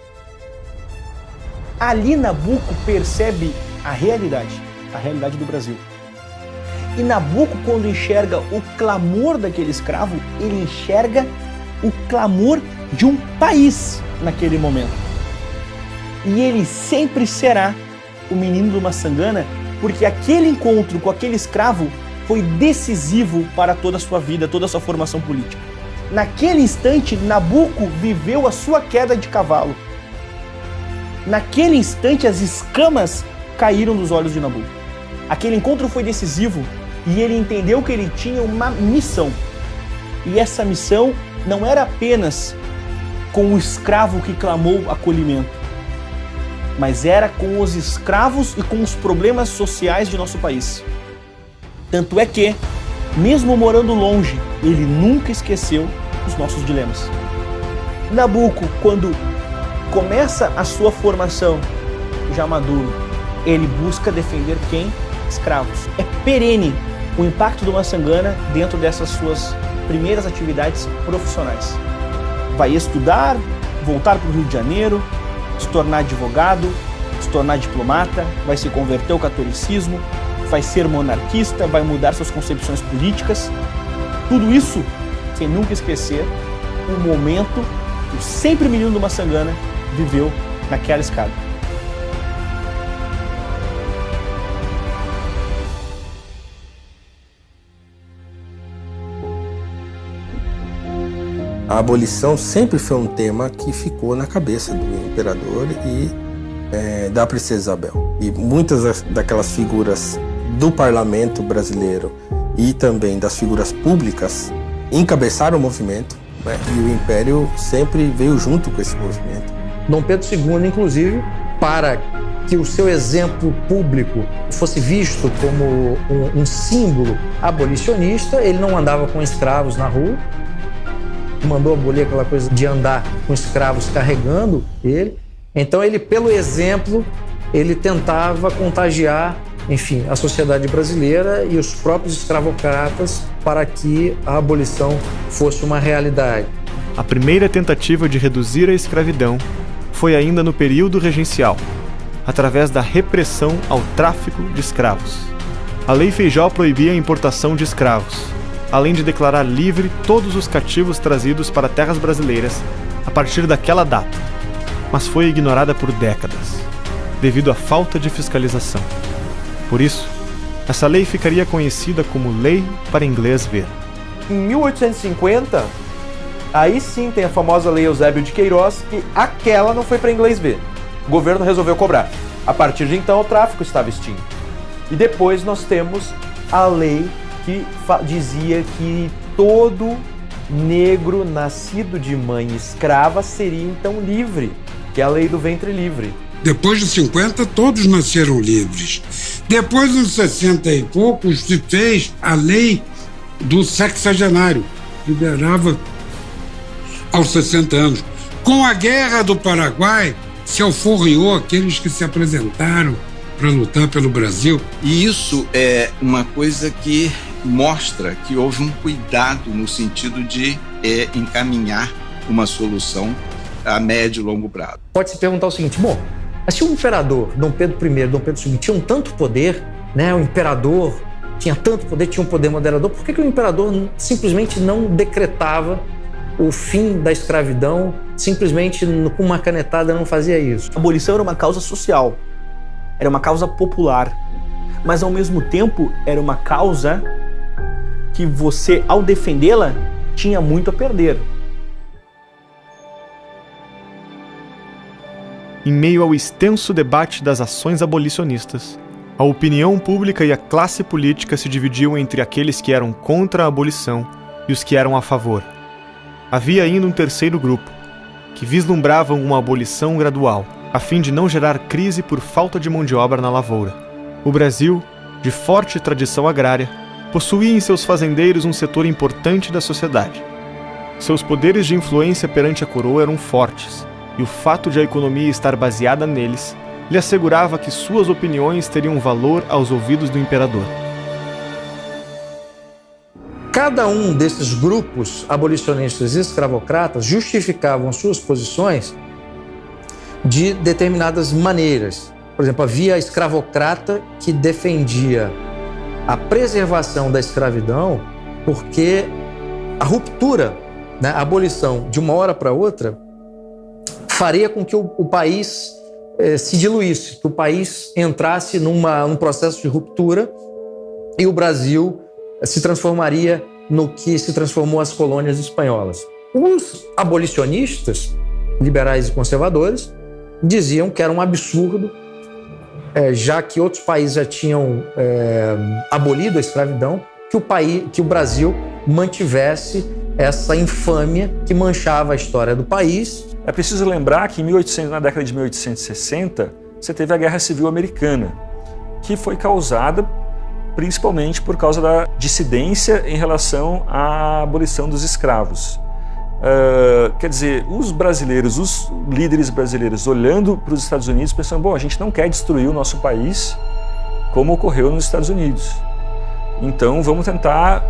Ali Nabucco percebe a realidade do Brasil. E Nabucco, quando enxerga o clamor daquele escravo, ele enxerga o clamor de um país naquele momento. E ele sempre será o menino do Maçangana, porque aquele encontro com aquele escravo foi decisivo para toda a sua vida, toda a sua formação política. Naquele instante, Nabucco viveu a sua queda de cavalo. Naquele instante, as escamas caíram dos olhos de Nabucco. Aquele encontro foi decisivo e ele entendeu que ele tinha uma missão. E essa missão não era apenas com o escravo que clamou acolhimento, mas era com os escravos e com os problemas sociais de nosso país. Tanto é que, mesmo morando longe, ele nunca esqueceu os nossos dilemas. Nabucco, quando começa a sua formação já maduro, ele busca defender quem? Escravos. É perene o impacto do Maçangana dentro dessas suas primeiras atividades profissionais. Vai estudar, voltar para o Rio de Janeiro, se tornar advogado, se tornar diplomata, vai se converter ao catolicismo, vai ser monarquista, vai mudar suas concepções políticas. Tudo isso sem nunca esquecer o momento que o sempre menino do Maçangana viveu naquela escada. A abolição sempre foi um tema que ficou na cabeça do imperador e da princesa Isabel. E muitas daquelas figuras do parlamento brasileiro e também das figuras públicas encabeçaram o movimento, né? E o império sempre veio junto com esse movimento. Dom Pedro II, inclusive, para que o seu exemplo público fosse visto como um símbolo abolicionista, ele não andava com escravos na rua, mandou abolir aquela coisa de andar com escravos carregando ele. Então ele, pelo exemplo, ele tentava contagiar, enfim, a sociedade brasileira e os próprios escravocratas para que a abolição fosse uma realidade. A primeira tentativa de reduzir a escravidão foi ainda no período regencial, através da repressão ao tráfico de escravos. A Lei Feijó proibia a importação de escravos, além de declarar livre todos os cativos trazidos para terras brasileiras a partir daquela data, mas foi ignorada por décadas, devido à falta de fiscalização. Por isso, essa lei ficaria conhecida como Lei para Inglês Ver. Em 1850, aí sim tem a famosa Lei Eusébio de Queiroz, que aquela não foi para inglês ver. O governo resolveu cobrar. A partir de então, o tráfico estava extinto. E depois nós temos a lei que dizia que todo negro nascido de mãe escrava seria então livre, que é a lei do ventre livre. Depois de 50, todos nasceram livres. Depois, nos 60 e poucos, se fez a lei do sexagenário, liberava aos 60 anos. Com a Guerra do Paraguai, se alforriou aqueles que se apresentaram para lutar pelo Brasil. E isso é uma coisa que mostra que houve um cuidado no sentido de encaminhar uma solução a médio e longo prazo. Pode-se perguntar o seguinte, bom, mas se o imperador, Dom Pedro I, Dom Pedro II, tinham tanto poder, né, o imperador tinha tanto poder, tinha um poder moderador, por que o imperador simplesmente não decretava o fim da escravidão, simplesmente com uma canetada não fazia isso? A abolição era uma causa social, era uma causa popular, mas ao mesmo tempo era uma causa que você, ao defendê-la, tinha muito a perder. Em meio ao extenso debate das ações abolicionistas, a opinião pública e a classe política se dividiam entre aqueles que eram contra a abolição e os que eram a favor. Havia ainda um terceiro grupo, que vislumbravam uma abolição gradual, a fim de não gerar crise por falta de mão de obra na lavoura. O Brasil, de forte tradição agrária, possuía em seus fazendeiros um setor importante da sociedade. Seus poderes de influência perante a coroa eram fortes, e o fato de a economia estar baseada neles lhe assegurava que suas opiniões teriam valor aos ouvidos do imperador. Cada um desses grupos abolicionistas e escravocratas justificavam suas posições de determinadas maneiras. Por exemplo, havia a escravocrata que defendia a preservação da escravidão porque a ruptura, né, a abolição de uma hora para outra faria com que o país se diluísse, que o país entrasse num processo de ruptura e o Brasil se transformaria no que se transformou as colônias espanholas. Os abolicionistas, liberais e conservadores, diziam que era um absurdo, já que outros países já tinham abolido a escravidão, que o Brasil mantivesse essa infâmia que manchava a história do país. É preciso lembrar que na década de 1860, você teve a Guerra Civil Americana, que foi causada principalmente por causa da dissidência em relação à abolição dos escravos. Quer dizer, os brasileiros, os líderes brasileiros, olhando para os Estados Unidos, pensando, bom, a gente não quer destruir o nosso país como ocorreu nos Estados Unidos. Então vamos tentar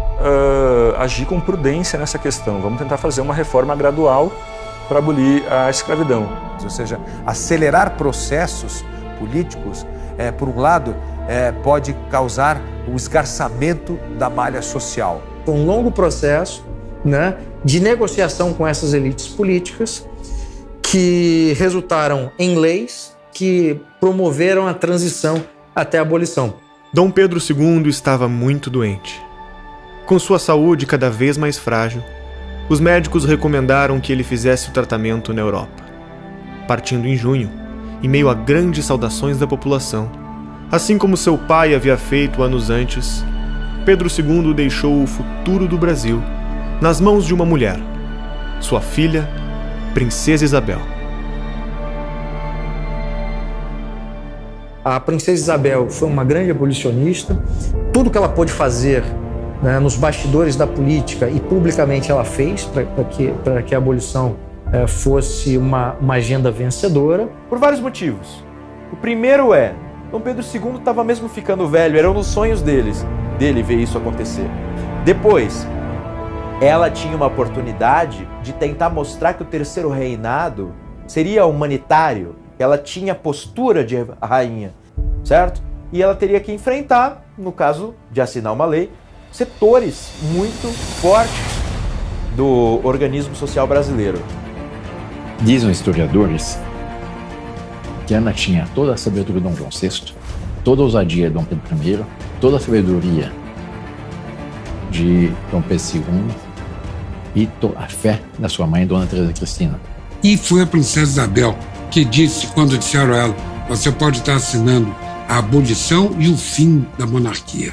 agir com prudência nessa questão, vamos tentar fazer uma reforma gradual para abolir a escravidão. Ou seja, acelerar processos políticos, por um lado, pode causar o esgarçamento da malha social. Um longo processo, né, de negociação com essas elites políticas que resultaram em leis que promoveram a transição até a abolição. Dom Pedro II estava muito doente. Com sua saúde cada vez mais frágil, os médicos recomendaram que ele fizesse o tratamento na Europa. Partindo em junho, em meio a grandes saudações da população, assim como seu pai havia feito anos antes, Pedro II deixou o futuro do Brasil nas mãos de uma mulher, sua filha, Princesa Isabel. A Princesa Isabel foi uma grande abolicionista. Tudo que ela pôde fazer, né, nos bastidores da política e publicamente ela fez para que a abolição fosse uma agenda vencedora. Por vários motivos. O primeiro Dom Pedro II estava mesmo ficando velho, eram nos sonhos dele ver isso acontecer. Depois, ela tinha uma oportunidade de tentar mostrar que o terceiro reinado seria humanitário, ela tinha postura de rainha, certo? E ela teria que enfrentar, no caso de assinar uma lei, setores muito fortes do organismo social brasileiro. Dizem os historiadores que Ana tinha toda a sabedoria de Dom João VI, toda a ousadia de Dom Pedro I, toda a sabedoria de Dom Pedro II e a fé da sua mãe, Dona Teresa Cristina. E foi a Princesa Isabel que disse, quando disseram a ela, você pode estar assinando a abolição e o fim da monarquia.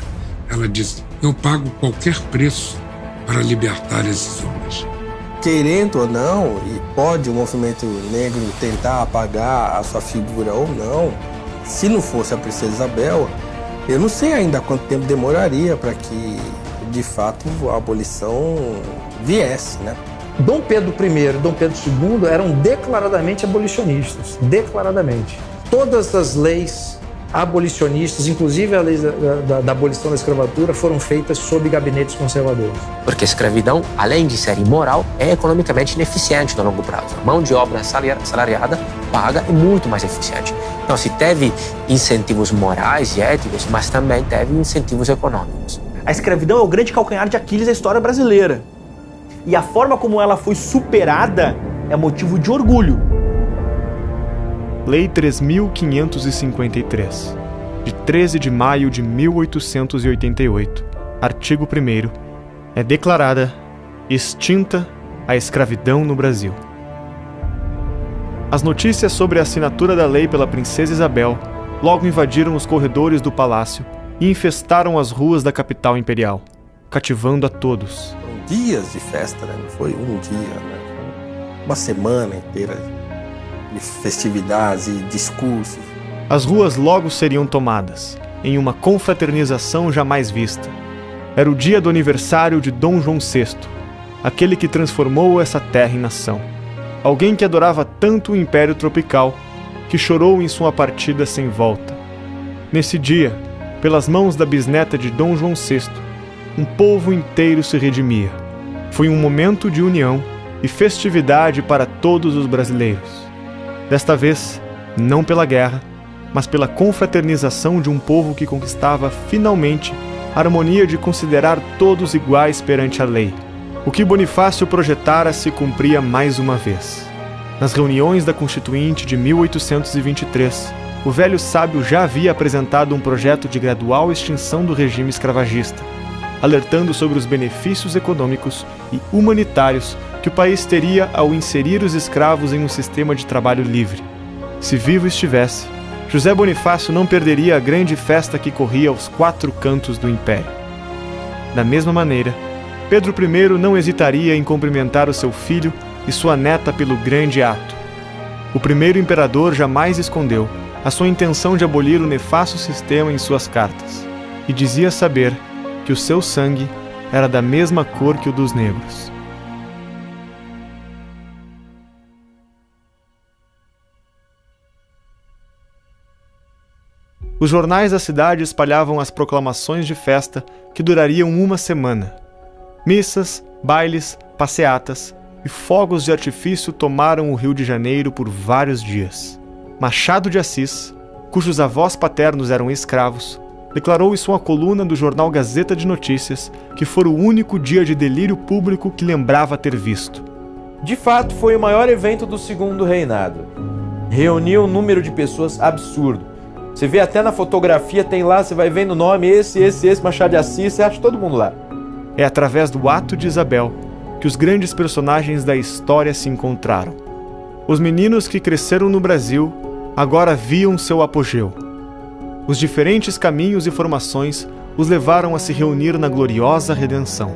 Ela disse, eu pago qualquer preço para libertar esses homens. Querendo ou não, e pode o movimento negro tentar apagar a sua figura ou não, se não fosse a Princesa Isabel, eu não sei ainda quanto tempo demoraria para que, de fato, a abolição viesse, né? Dom Pedro I e Dom Pedro II eram declaradamente abolicionistas, declaradamente. Todas as leis abolicionistas, inclusive a lei da abolição da escravatura, foram feitas sob gabinetes conservadores. Porque a escravidão, além de ser imoral, é economicamente ineficiente no longo prazo. A mão de obra salariada paga é muito mais eficiente. Então, se teve incentivos morais e éticos, mas também teve incentivos econômicos. A escravidão é o grande calcanhar de Aquiles da história brasileira. E a forma como ela foi superada é motivo de orgulho. Lei 3.553, de 13 de maio de 1888, artigo 1º, é declarada extinta a escravidão no Brasil. As notícias sobre a assinatura da lei pela Princesa Isabel logo invadiram os corredores do palácio e infestaram as ruas da capital imperial, cativando a todos. Foram dias de festa, né? Não foi um dia, né? Uma semana inteira de festividades e discursos. As ruas logo seriam tomadas, em uma confraternização jamais vista. Era o dia do aniversário de Dom João VI, aquele que transformou essa terra em nação. Alguém que adorava tanto o Império Tropical, que chorou em sua partida sem volta. Nesse dia, pelas mãos da bisneta de Dom João VI, um povo inteiro se redimia. Foi um momento de união e festividade para todos os brasileiros. Desta vez, não pela guerra, mas pela confraternização de um povo que conquistava finalmente a harmonia de considerar todos iguais perante a lei. O que Bonifácio projetara se cumpria mais uma vez. Nas reuniões da Constituinte de 1823, o velho sábio já havia apresentado um projeto de gradual extinção do regime escravagista, alertando sobre os benefícios econômicos e humanitários que o país teria ao inserir os escravos em um sistema de trabalho livre. Se vivo estivesse, José Bonifácio não perderia a grande festa que corria aos 4 cantos do Império. Da mesma maneira, Pedro I não hesitaria em cumprimentar o seu filho e sua neta pelo grande ato. O primeiro imperador jamais escondeu a sua intenção de abolir o nefasto sistema em suas cartas, e dizia saber que o seu sangue era da mesma cor que o dos negros. Os jornais da cidade espalhavam as proclamações de festa que durariam uma semana. Missas, bailes, passeatas e fogos de artifício tomaram o Rio de Janeiro por vários dias. Machado de Assis, cujos avós paternos eram escravos, declarou em sua coluna do jornal Gazeta de Notícias que foi o único dia de delírio público que lembrava ter visto. De fato, foi o maior evento do Segundo Reinado. Reuniu um número de pessoas absurdo. Você vê até na fotografia, tem lá, você vai vendo o nome, esse, Machado de Assis, você acha todo mundo lá. É através do ato de Isabel que os grandes personagens da história se encontraram. Os meninos que cresceram no Brasil agora viam seu apogeu. Os diferentes caminhos e formações os levaram a se reunir na gloriosa redenção.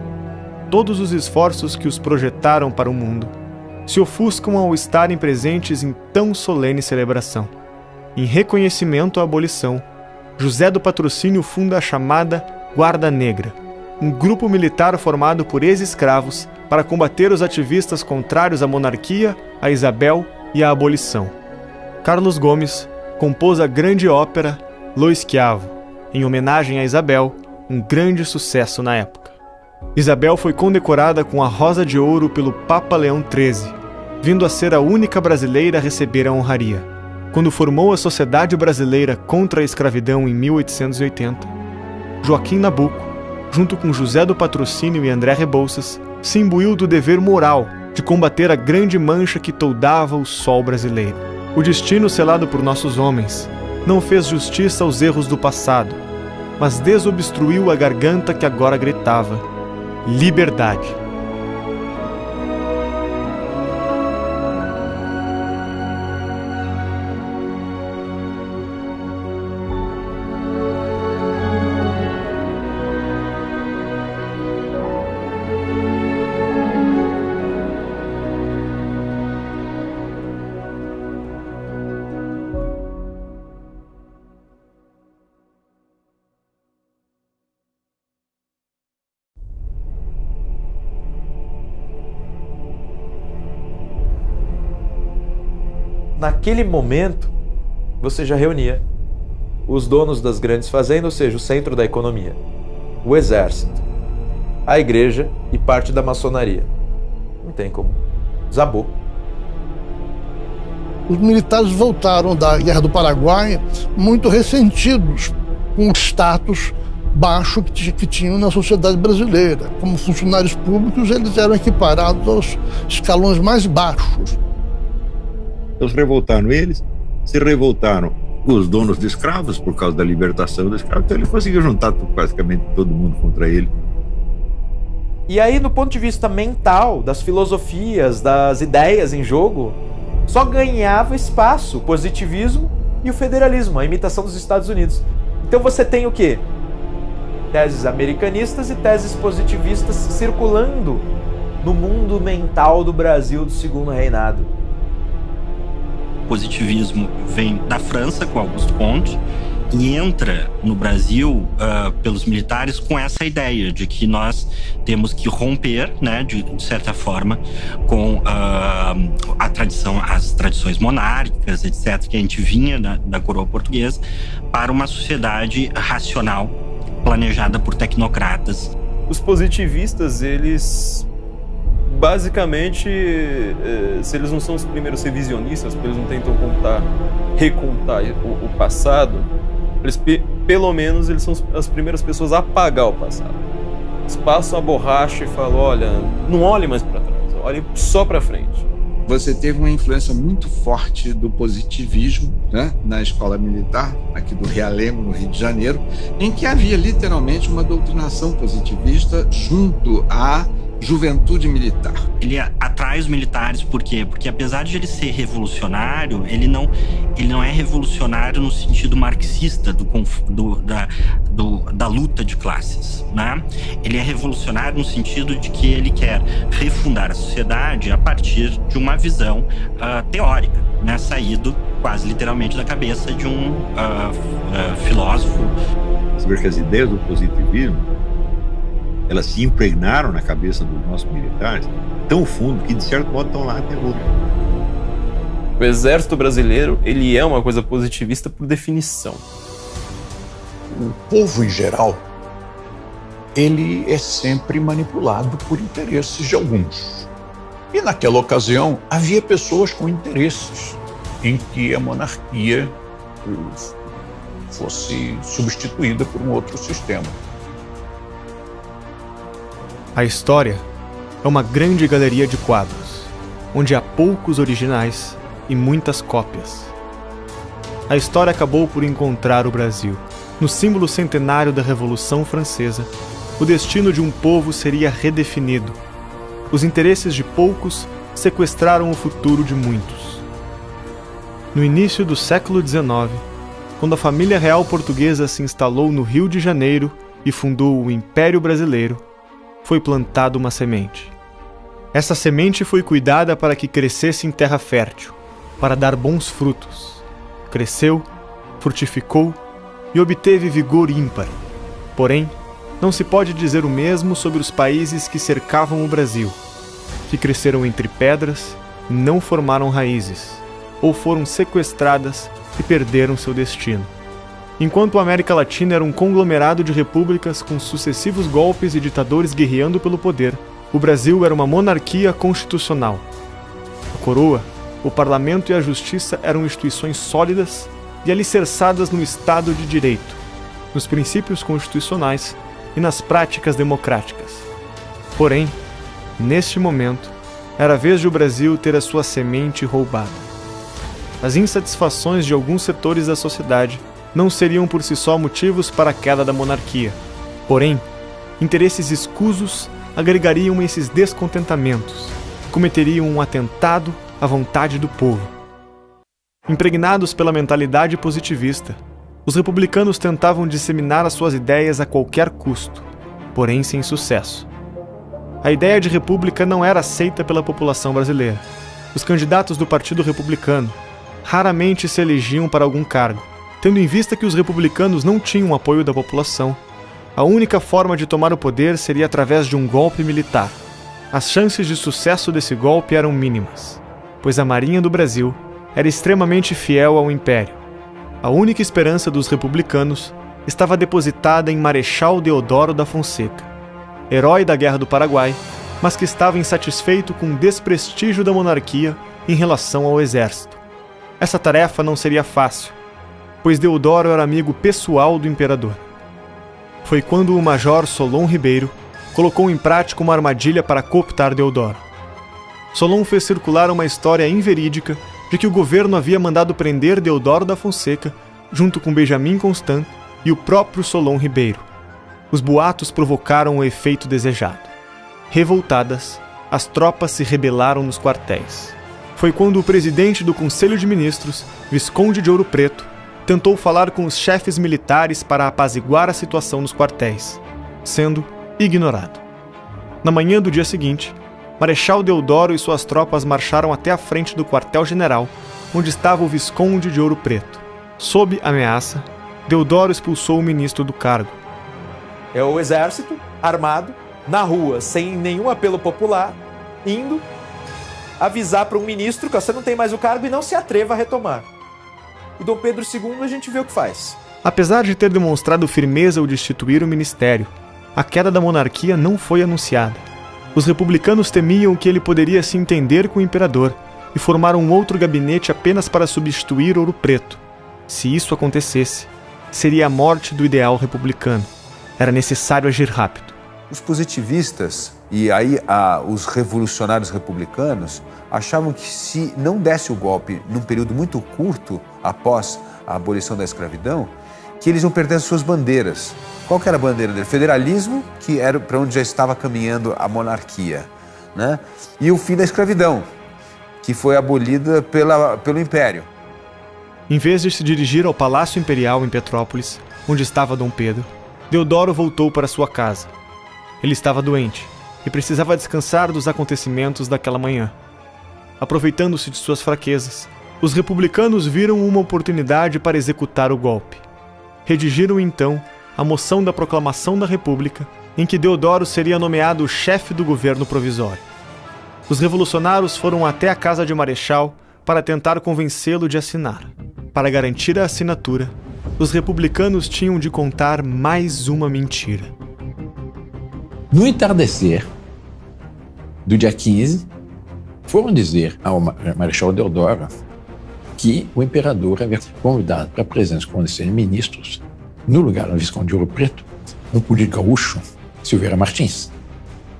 Todos os esforços que os projetaram para o mundo se ofuscam ao estarem presentes em tão solene celebração. Em reconhecimento à abolição, José do Patrocínio funda a chamada Guarda Negra, um grupo militar formado por ex-escravos para combater os ativistas contrários à monarquia, a Isabel e à abolição. Carlos Gomes compôs a grande ópera Lo Schiavo, em homenagem a Isabel, um grande sucesso na época. Isabel foi condecorada com a Rosa de Ouro pelo Papa Leão XIII, vindo a ser a única brasileira a receber a honraria. Quando formou a Sociedade Brasileira contra a Escravidão em 1880, Joaquim Nabuco, junto com José do Patrocínio e André Rebouças, se imbuiu do dever moral de combater a grande mancha que toldava o sol brasileiro. O destino selado por nossos homens não fez justiça aos erros do passado, mas desobstruiu a garganta que agora gritava: liberdade. Naquele momento, você já reunia os donos das grandes fazendas, ou seja, o centro da economia, o exército, a igreja e parte da maçonaria. Não tem como. Desabou. Os militares voltaram da Guerra do Paraguai muito ressentidos com o status baixo que tinham na sociedade brasileira. Como funcionários públicos, eles eram equiparados aos escalões mais baixos. Então se revoltaram os donos de escravos por causa da libertação dos escravos, então ele conseguiu juntar praticamente todo mundo contra ele. E aí, do ponto de vista mental, das filosofias, das ideias em jogo, só ganhava espaço o positivismo e o federalismo, a imitação dos Estados Unidos. Então você tem o quê? Teses americanistas e teses positivistas circulando no mundo mental do Brasil do Segundo Reinado. O positivismo vem da França, com Auguste Comte, e entra no Brasil pelos militares com essa ideia de que nós temos que romper, né, de certa forma, com a tradição, as tradições monárquicas, etc., que a gente vinha da coroa portuguesa, para uma sociedade racional, planejada por tecnocratas. Os positivistas, eles basicamente, se eles não são os primeiros revisionistas, porque eles não tentam recontar o passado, eles, pelo menos eles são as primeiras pessoas a apagar o passado. Eles passam a borracha e falam, olha, não olhe mais para trás, olhe só para frente. Você teve uma influência muito forte do positivismo, né, na escola militar, aqui do Realengo, no Rio de Janeiro, em que havia literalmente uma doutrinação positivista junto à juventude militar. Ele atrai os militares por quê? Porque apesar de ele ser revolucionário, ele não é revolucionário no sentido marxista da luta de classes, né? Ele é revolucionário no sentido de que ele quer refundar a sociedade a partir de uma visão teórica, né? Saído quase literalmente da cabeça de um filósofo. Você vê que as ideias do positivismo, elas se impregnaram na cabeça dos nossos militares tão fundo que, de certo modo, estão lá até hoje. O exército brasileiro, ele é uma coisa positivista por definição. O povo, em geral, ele é sempre manipulado por interesses de alguns. E, naquela ocasião, havia pessoas com interesses em que a monarquia fosse substituída por um outro sistema. A história é uma grande galeria de quadros, onde há poucos originais e muitas cópias. A história acabou por encontrar o Brasil. No símbolo centenário da Revolução Francesa, o destino de um povo seria redefinido. Os interesses de poucos sequestraram o futuro de muitos. No início do século XIX, quando a família real portuguesa se instalou no Rio de Janeiro e fundou o Império Brasileiro, foi plantada uma semente. Essa semente foi cuidada para que crescesse em terra fértil, para dar bons frutos. Cresceu, frutificou e obteve vigor ímpar. Porém, não se pode dizer o mesmo sobre os países que cercavam o Brasil, que cresceram entre pedras e não formaram raízes, ou foram sequestradas e perderam seu destino. Enquanto a América Latina era um conglomerado de repúblicas com sucessivos golpes e ditadores guerreando pelo poder, o Brasil era uma monarquia constitucional. A coroa, o parlamento e a justiça eram instituições sólidas e alicerçadas no Estado de Direito, nos princípios constitucionais e nas práticas democráticas. Porém, neste momento, era a vez de o Brasil ter a sua semente roubada. As insatisfações de alguns setores da sociedade não seriam por si só motivos para a queda da monarquia. Porém, interesses escusos agregariam esses descontentamentos, cometeriam um atentado à vontade do povo. Impregnados pela mentalidade positivista, os republicanos tentavam disseminar as suas ideias a qualquer custo, porém sem sucesso. A ideia de república não era aceita pela população brasileira. Os candidatos do Partido Republicano raramente se elegiam para algum cargo. Tendo em vista que os republicanos não tinham apoio da população, a única forma de tomar o poder seria através de um golpe militar. As chances de sucesso desse golpe eram mínimas, pois a Marinha do Brasil era extremamente fiel ao Império. A única esperança dos republicanos estava depositada em Marechal Deodoro da Fonseca, herói da Guerra do Paraguai, mas que estava insatisfeito com o desprestígio da monarquia em relação ao exército. Essa tarefa não seria fácil, pois Deodoro era amigo pessoal do imperador. Foi quando o major Solon Ribeiro colocou em prática uma armadilha para cooptar Deodoro. Solon fez circular uma história inverídica de que o governo havia mandado prender Deodoro da Fonseca junto com Benjamin Constant e o próprio Solon Ribeiro. Os boatos provocaram o efeito desejado. Revoltadas, as tropas se rebelaram nos quartéis. Foi quando o presidente do Conselho de Ministros, Visconde de Ouro Preto, tentou falar com os chefes militares para apaziguar a situação nos quartéis, sendo ignorado. Na manhã do dia seguinte, Marechal Deodoro e suas tropas marcharam até a frente do quartel-general, onde estava o Visconde de Ouro Preto. Sob ameaça, Deodoro expulsou o ministro do cargo. É o exército armado, na rua, sem nenhum apelo popular, indo avisar para um ministro que você não tem mais o cargo e não se atreva a retomar. E Dom Pedro II, a gente vê o que faz. Apesar de ter demonstrado firmeza ao destituir o ministério, a queda da monarquia não foi anunciada. Os republicanos temiam que ele poderia se entender com o imperador e formar um outro gabinete apenas para substituir Ouro Preto. Se isso acontecesse, seria a morte do ideal republicano. Era necessário agir rápido. Os positivistas e aí os revolucionários republicanos achavam que se não desse o golpe num período muito curto após a abolição da escravidão, que eles iam perder as suas bandeiras. Qual que era a bandeira dele? Federalismo, que era para onde já estava caminhando a monarquia, né? E o fim da escravidão, que foi abolida pelo Império. Em vez de se dirigir ao Palácio Imperial em Petrópolis, onde estava Dom Pedro, Deodoro voltou para sua casa. Ele estava doente e precisava descansar dos acontecimentos daquela manhã. Aproveitando-se de suas fraquezas, os republicanos viram uma oportunidade para executar o golpe. Redigiram então a moção da proclamação da República, em que Deodoro seria nomeado chefe do governo provisório. Os revolucionários foram até a casa de Marechal para tentar convencê-lo de assinar. Para garantir a assinatura, os republicanos tinham de contar mais uma mentira. No entardecer do dia 15, foram dizer ao Marechal Deodoro que o imperador havia convidado para a presença com os ministros, no lugar do Visconde de Ouro Preto, um político gaúcho, Silveira Martins.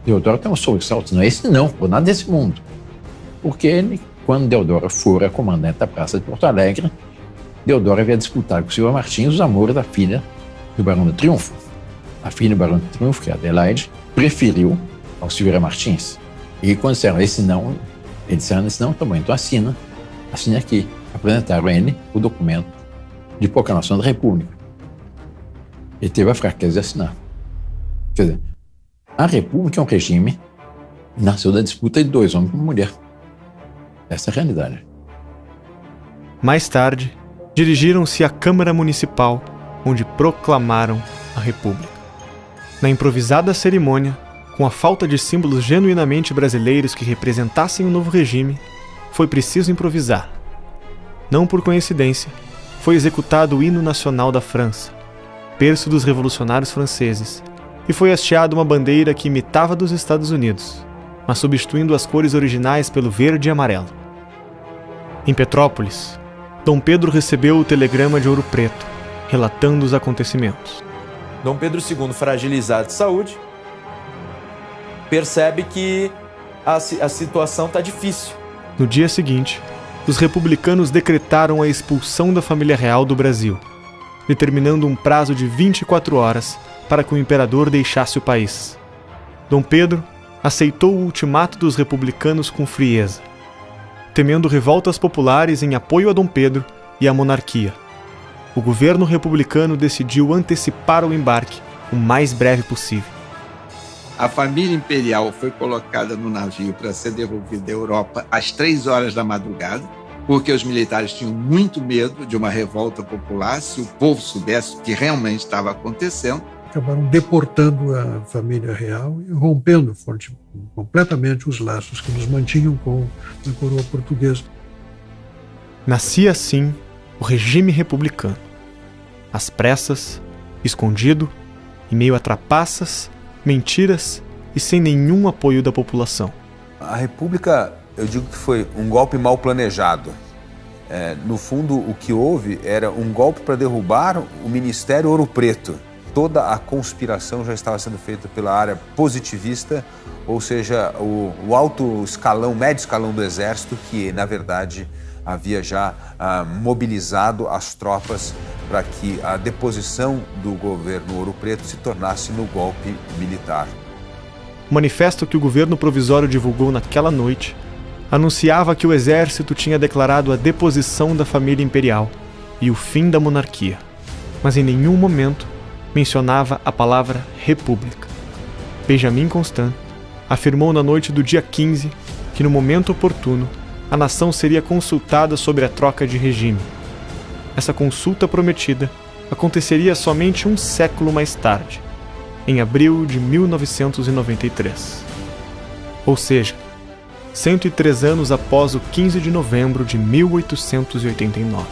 Deodoro tem um sobressalto, não é esse não, por nada desse mundo. Porque ele, quando Deodoro fora comandante da Praça de Porto Alegre, Deodoro havia disputado com Silveira Martins os amores da filha do Barão do Triunfo. A filha do Barão do Triunfo, que é Adelaide, preferiu ao Silveira Martins. E quando disseram esse não, ele disseram esse não, tá bom, então assina aqui. Apresentaram a ele o documento de proclamação da República. Ele teve a fraqueza de assinar. Quer dizer, a República é um regime que nasceu da disputa de dois homens com uma mulher. Essa é a realidade. Mais tarde, dirigiram-se à Câmara Municipal, onde proclamaram a República. Na improvisada cerimônia, com a falta de símbolos genuinamente brasileiros que representassem o novo regime, foi preciso improvisar. Não por coincidência, foi executado o hino nacional da França, berço dos revolucionários franceses, e foi hasteada uma bandeira que imitava a dos Estados Unidos, mas substituindo as cores originais pelo verde e amarelo. Em Petrópolis, Dom Pedro recebeu o telegrama de Ouro Preto, relatando os acontecimentos. Dom Pedro II, fragilizado de saúde, percebe que a situação está difícil. No dia seguinte, os republicanos decretaram a expulsão da família real do Brasil, determinando um prazo de 24 horas para que o imperador deixasse o país. Dom Pedro aceitou o ultimato dos republicanos com frieza, temendo revoltas populares em apoio a Dom Pedro e à monarquia. O governo republicano decidiu antecipar o embarque o mais breve possível. A família imperial foi colocada no navio para ser devolvida à Europa às 3 horas da madrugada, porque os militares tinham muito medo de uma revolta popular se o povo soubesse o que realmente estava acontecendo. Acabaram deportando a família real e rompendo completamente os laços que nos mantinham com a coroa portuguesa. Nascia assim o regime republicano. Às pressas, escondido, em meio a trapaças, mentiras e sem nenhum apoio da população. A República, eu digo que foi um golpe mal planejado. No fundo, o que houve era um golpe para derrubar o Ministério Ouro Preto. Toda a conspiração já estava sendo feita pela área positivista, ou seja, o alto escalão, médio escalão do Exército, que, na verdade, havia já mobilizado as tropas para que a deposição do governo Ouro Preto se tornasse no golpe militar. O manifesto que o governo provisório divulgou naquela noite anunciava que o exército tinha declarado a deposição da família imperial e o fim da monarquia, mas em nenhum momento mencionava a palavra república. Benjamin Constant afirmou na noite do dia 15 que no momento oportuno a nação seria consultada sobre a troca de regime. Essa consulta prometida aconteceria somente um século mais tarde, em abril de 1993. Ou seja, 103 anos após o 15 de novembro de 1889.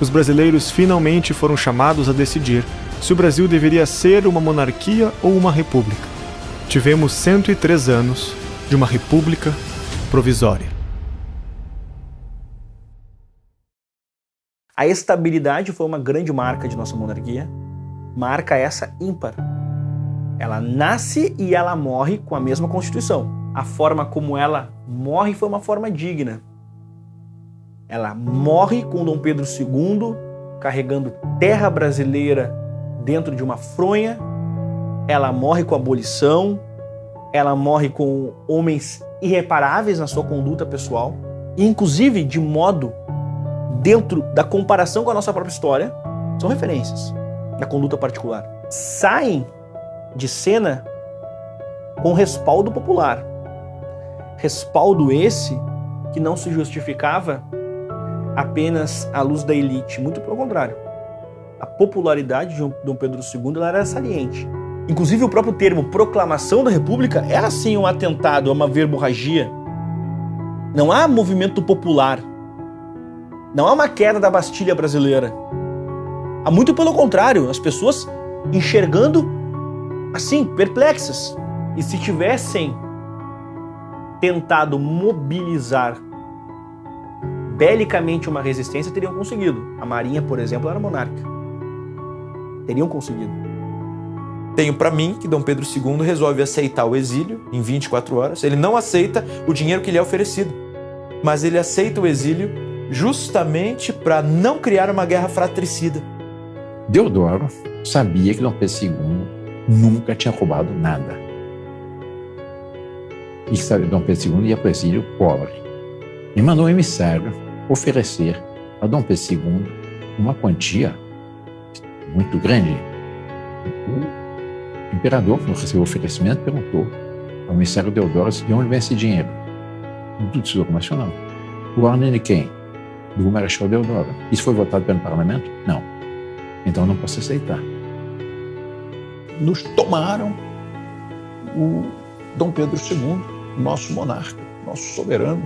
Os brasileiros finalmente foram chamados a decidir se o Brasil deveria ser uma monarquia ou uma república. Tivemos 103 anos de uma república provisória. A estabilidade foi uma grande marca de nossa monarquia, marca essa ímpar. Ela nasce e ela morre com a mesma Constituição. A forma como ela morre foi uma forma digna. Ela morre com Dom Pedro II carregando terra brasileira dentro de uma fronha. Ela morre com a abolição. Ela morre com homens irreparáveis na sua conduta pessoal. E, inclusive, de modo, dentro da comparação com a nossa própria história, são referências da conduta particular. Saem de cena com respaldo popular. Respaldo esse que não se justificava apenas à luz da elite, muito pelo contrário. A popularidade de Dom Pedro II ela era saliente. Inclusive o próprio termo proclamação da República é assim um atentado, é uma verborragia. Não há movimento popular. Não há uma queda da Bastilha brasileira. Há muito pelo contrário, as pessoas enxergando assim, perplexas. E se tivessem tentado mobilizar belicamente uma resistência, teriam conseguido. A Marinha, por exemplo, era monárquica. Teriam conseguido. Tenho para mim que Dom Pedro II resolve aceitar o exílio em 24 horas. Ele não aceita o dinheiro que lhe é oferecido, mas ele aceita o exílio justamente para não criar uma guerra fratricida. Deodoro sabia que Dom Pedro II nunca tinha roubado nada. E que Dom Pedro II ia para o exílio pobre. E mandou um emissário oferecer a Dom Pedro II uma quantia muito grande. O imperador, quando recebeu o oferecimento, perguntou ao emissário Deodoro de onde vem esse dinheiro. Do Tesouro Nacional. O ordem de quem? Do Marechal Deodoro. Isso foi votado pelo parlamento? Não. Então não posso aceitar. Nos tomaram o Dom Pedro II, nosso monarca, nosso soberano,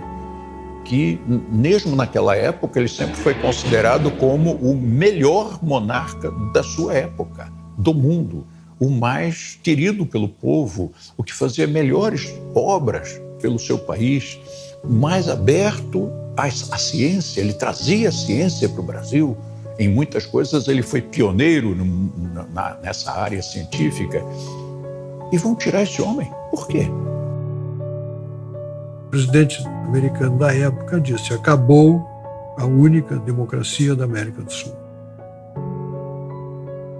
que mesmo naquela época ele sempre foi considerado como o melhor monarca da sua época, do mundo, o mais querido pelo povo, o que fazia melhores obras pelo seu país, mais aberto à ciência, ele trazia a ciência para o Brasil. Em muitas coisas ele foi pioneiro nessa área científica. E vão tirar esse homem. Por quê? O presidente americano da época disse: acabou a única democracia da América do Sul.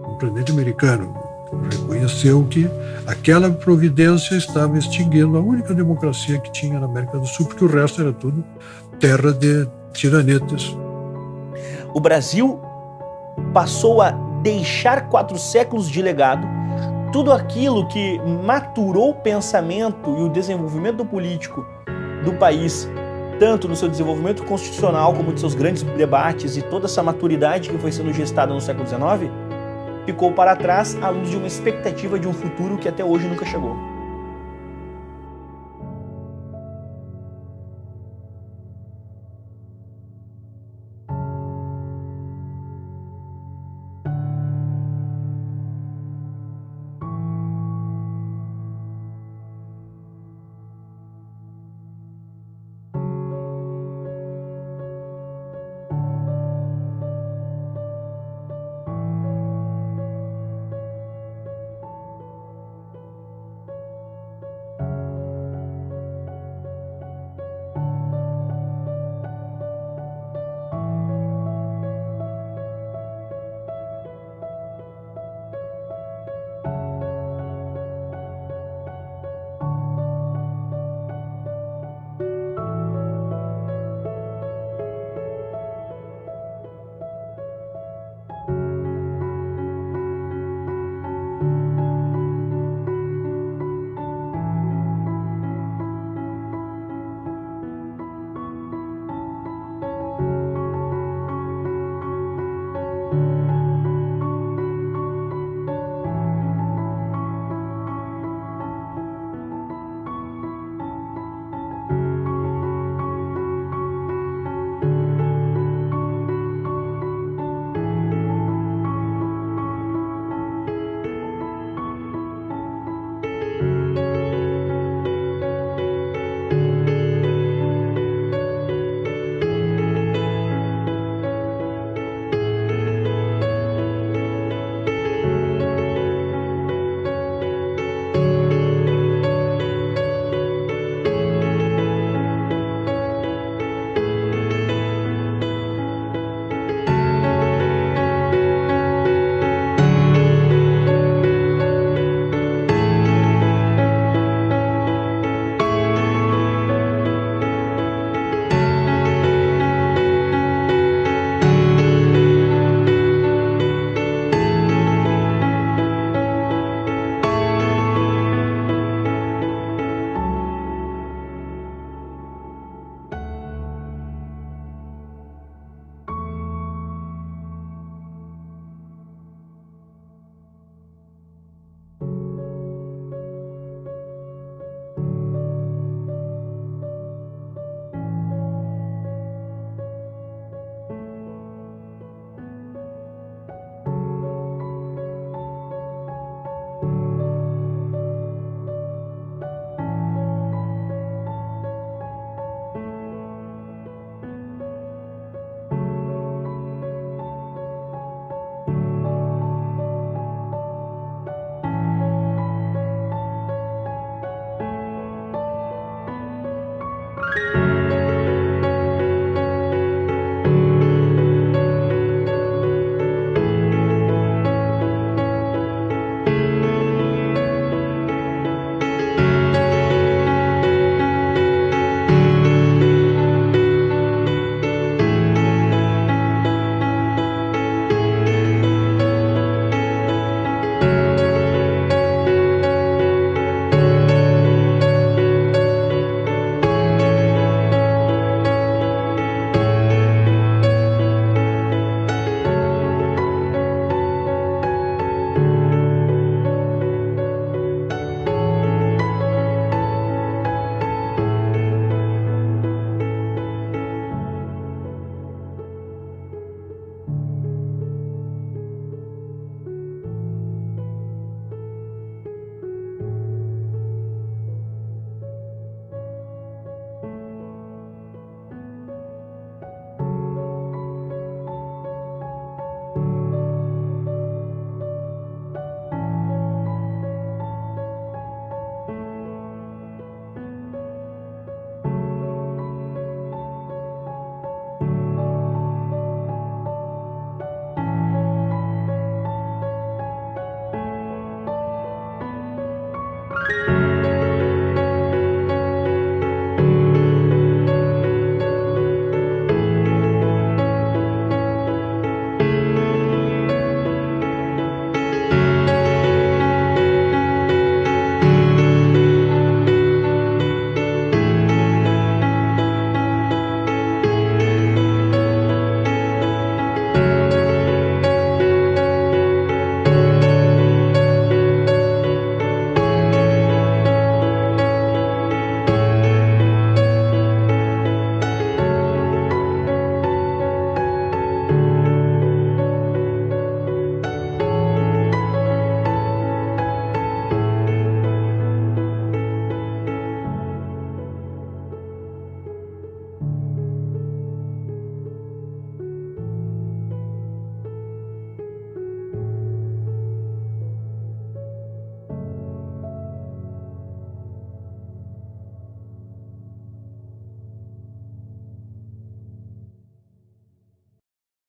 O presidente americano reconheceu que aquela providência estava extinguindo a única democracia que tinha na América do Sul, porque o resto era tudo terra de tiranetas. O Brasil passou a deixar 4 séculos de legado, tudo aquilo que maturou o pensamento e o desenvolvimento político do país, tanto no seu desenvolvimento constitucional como de seus grandes debates e toda essa maturidade que foi sendo gestada no século XIX, ficou para trás à luz de uma expectativa de um futuro que até hoje nunca chegou.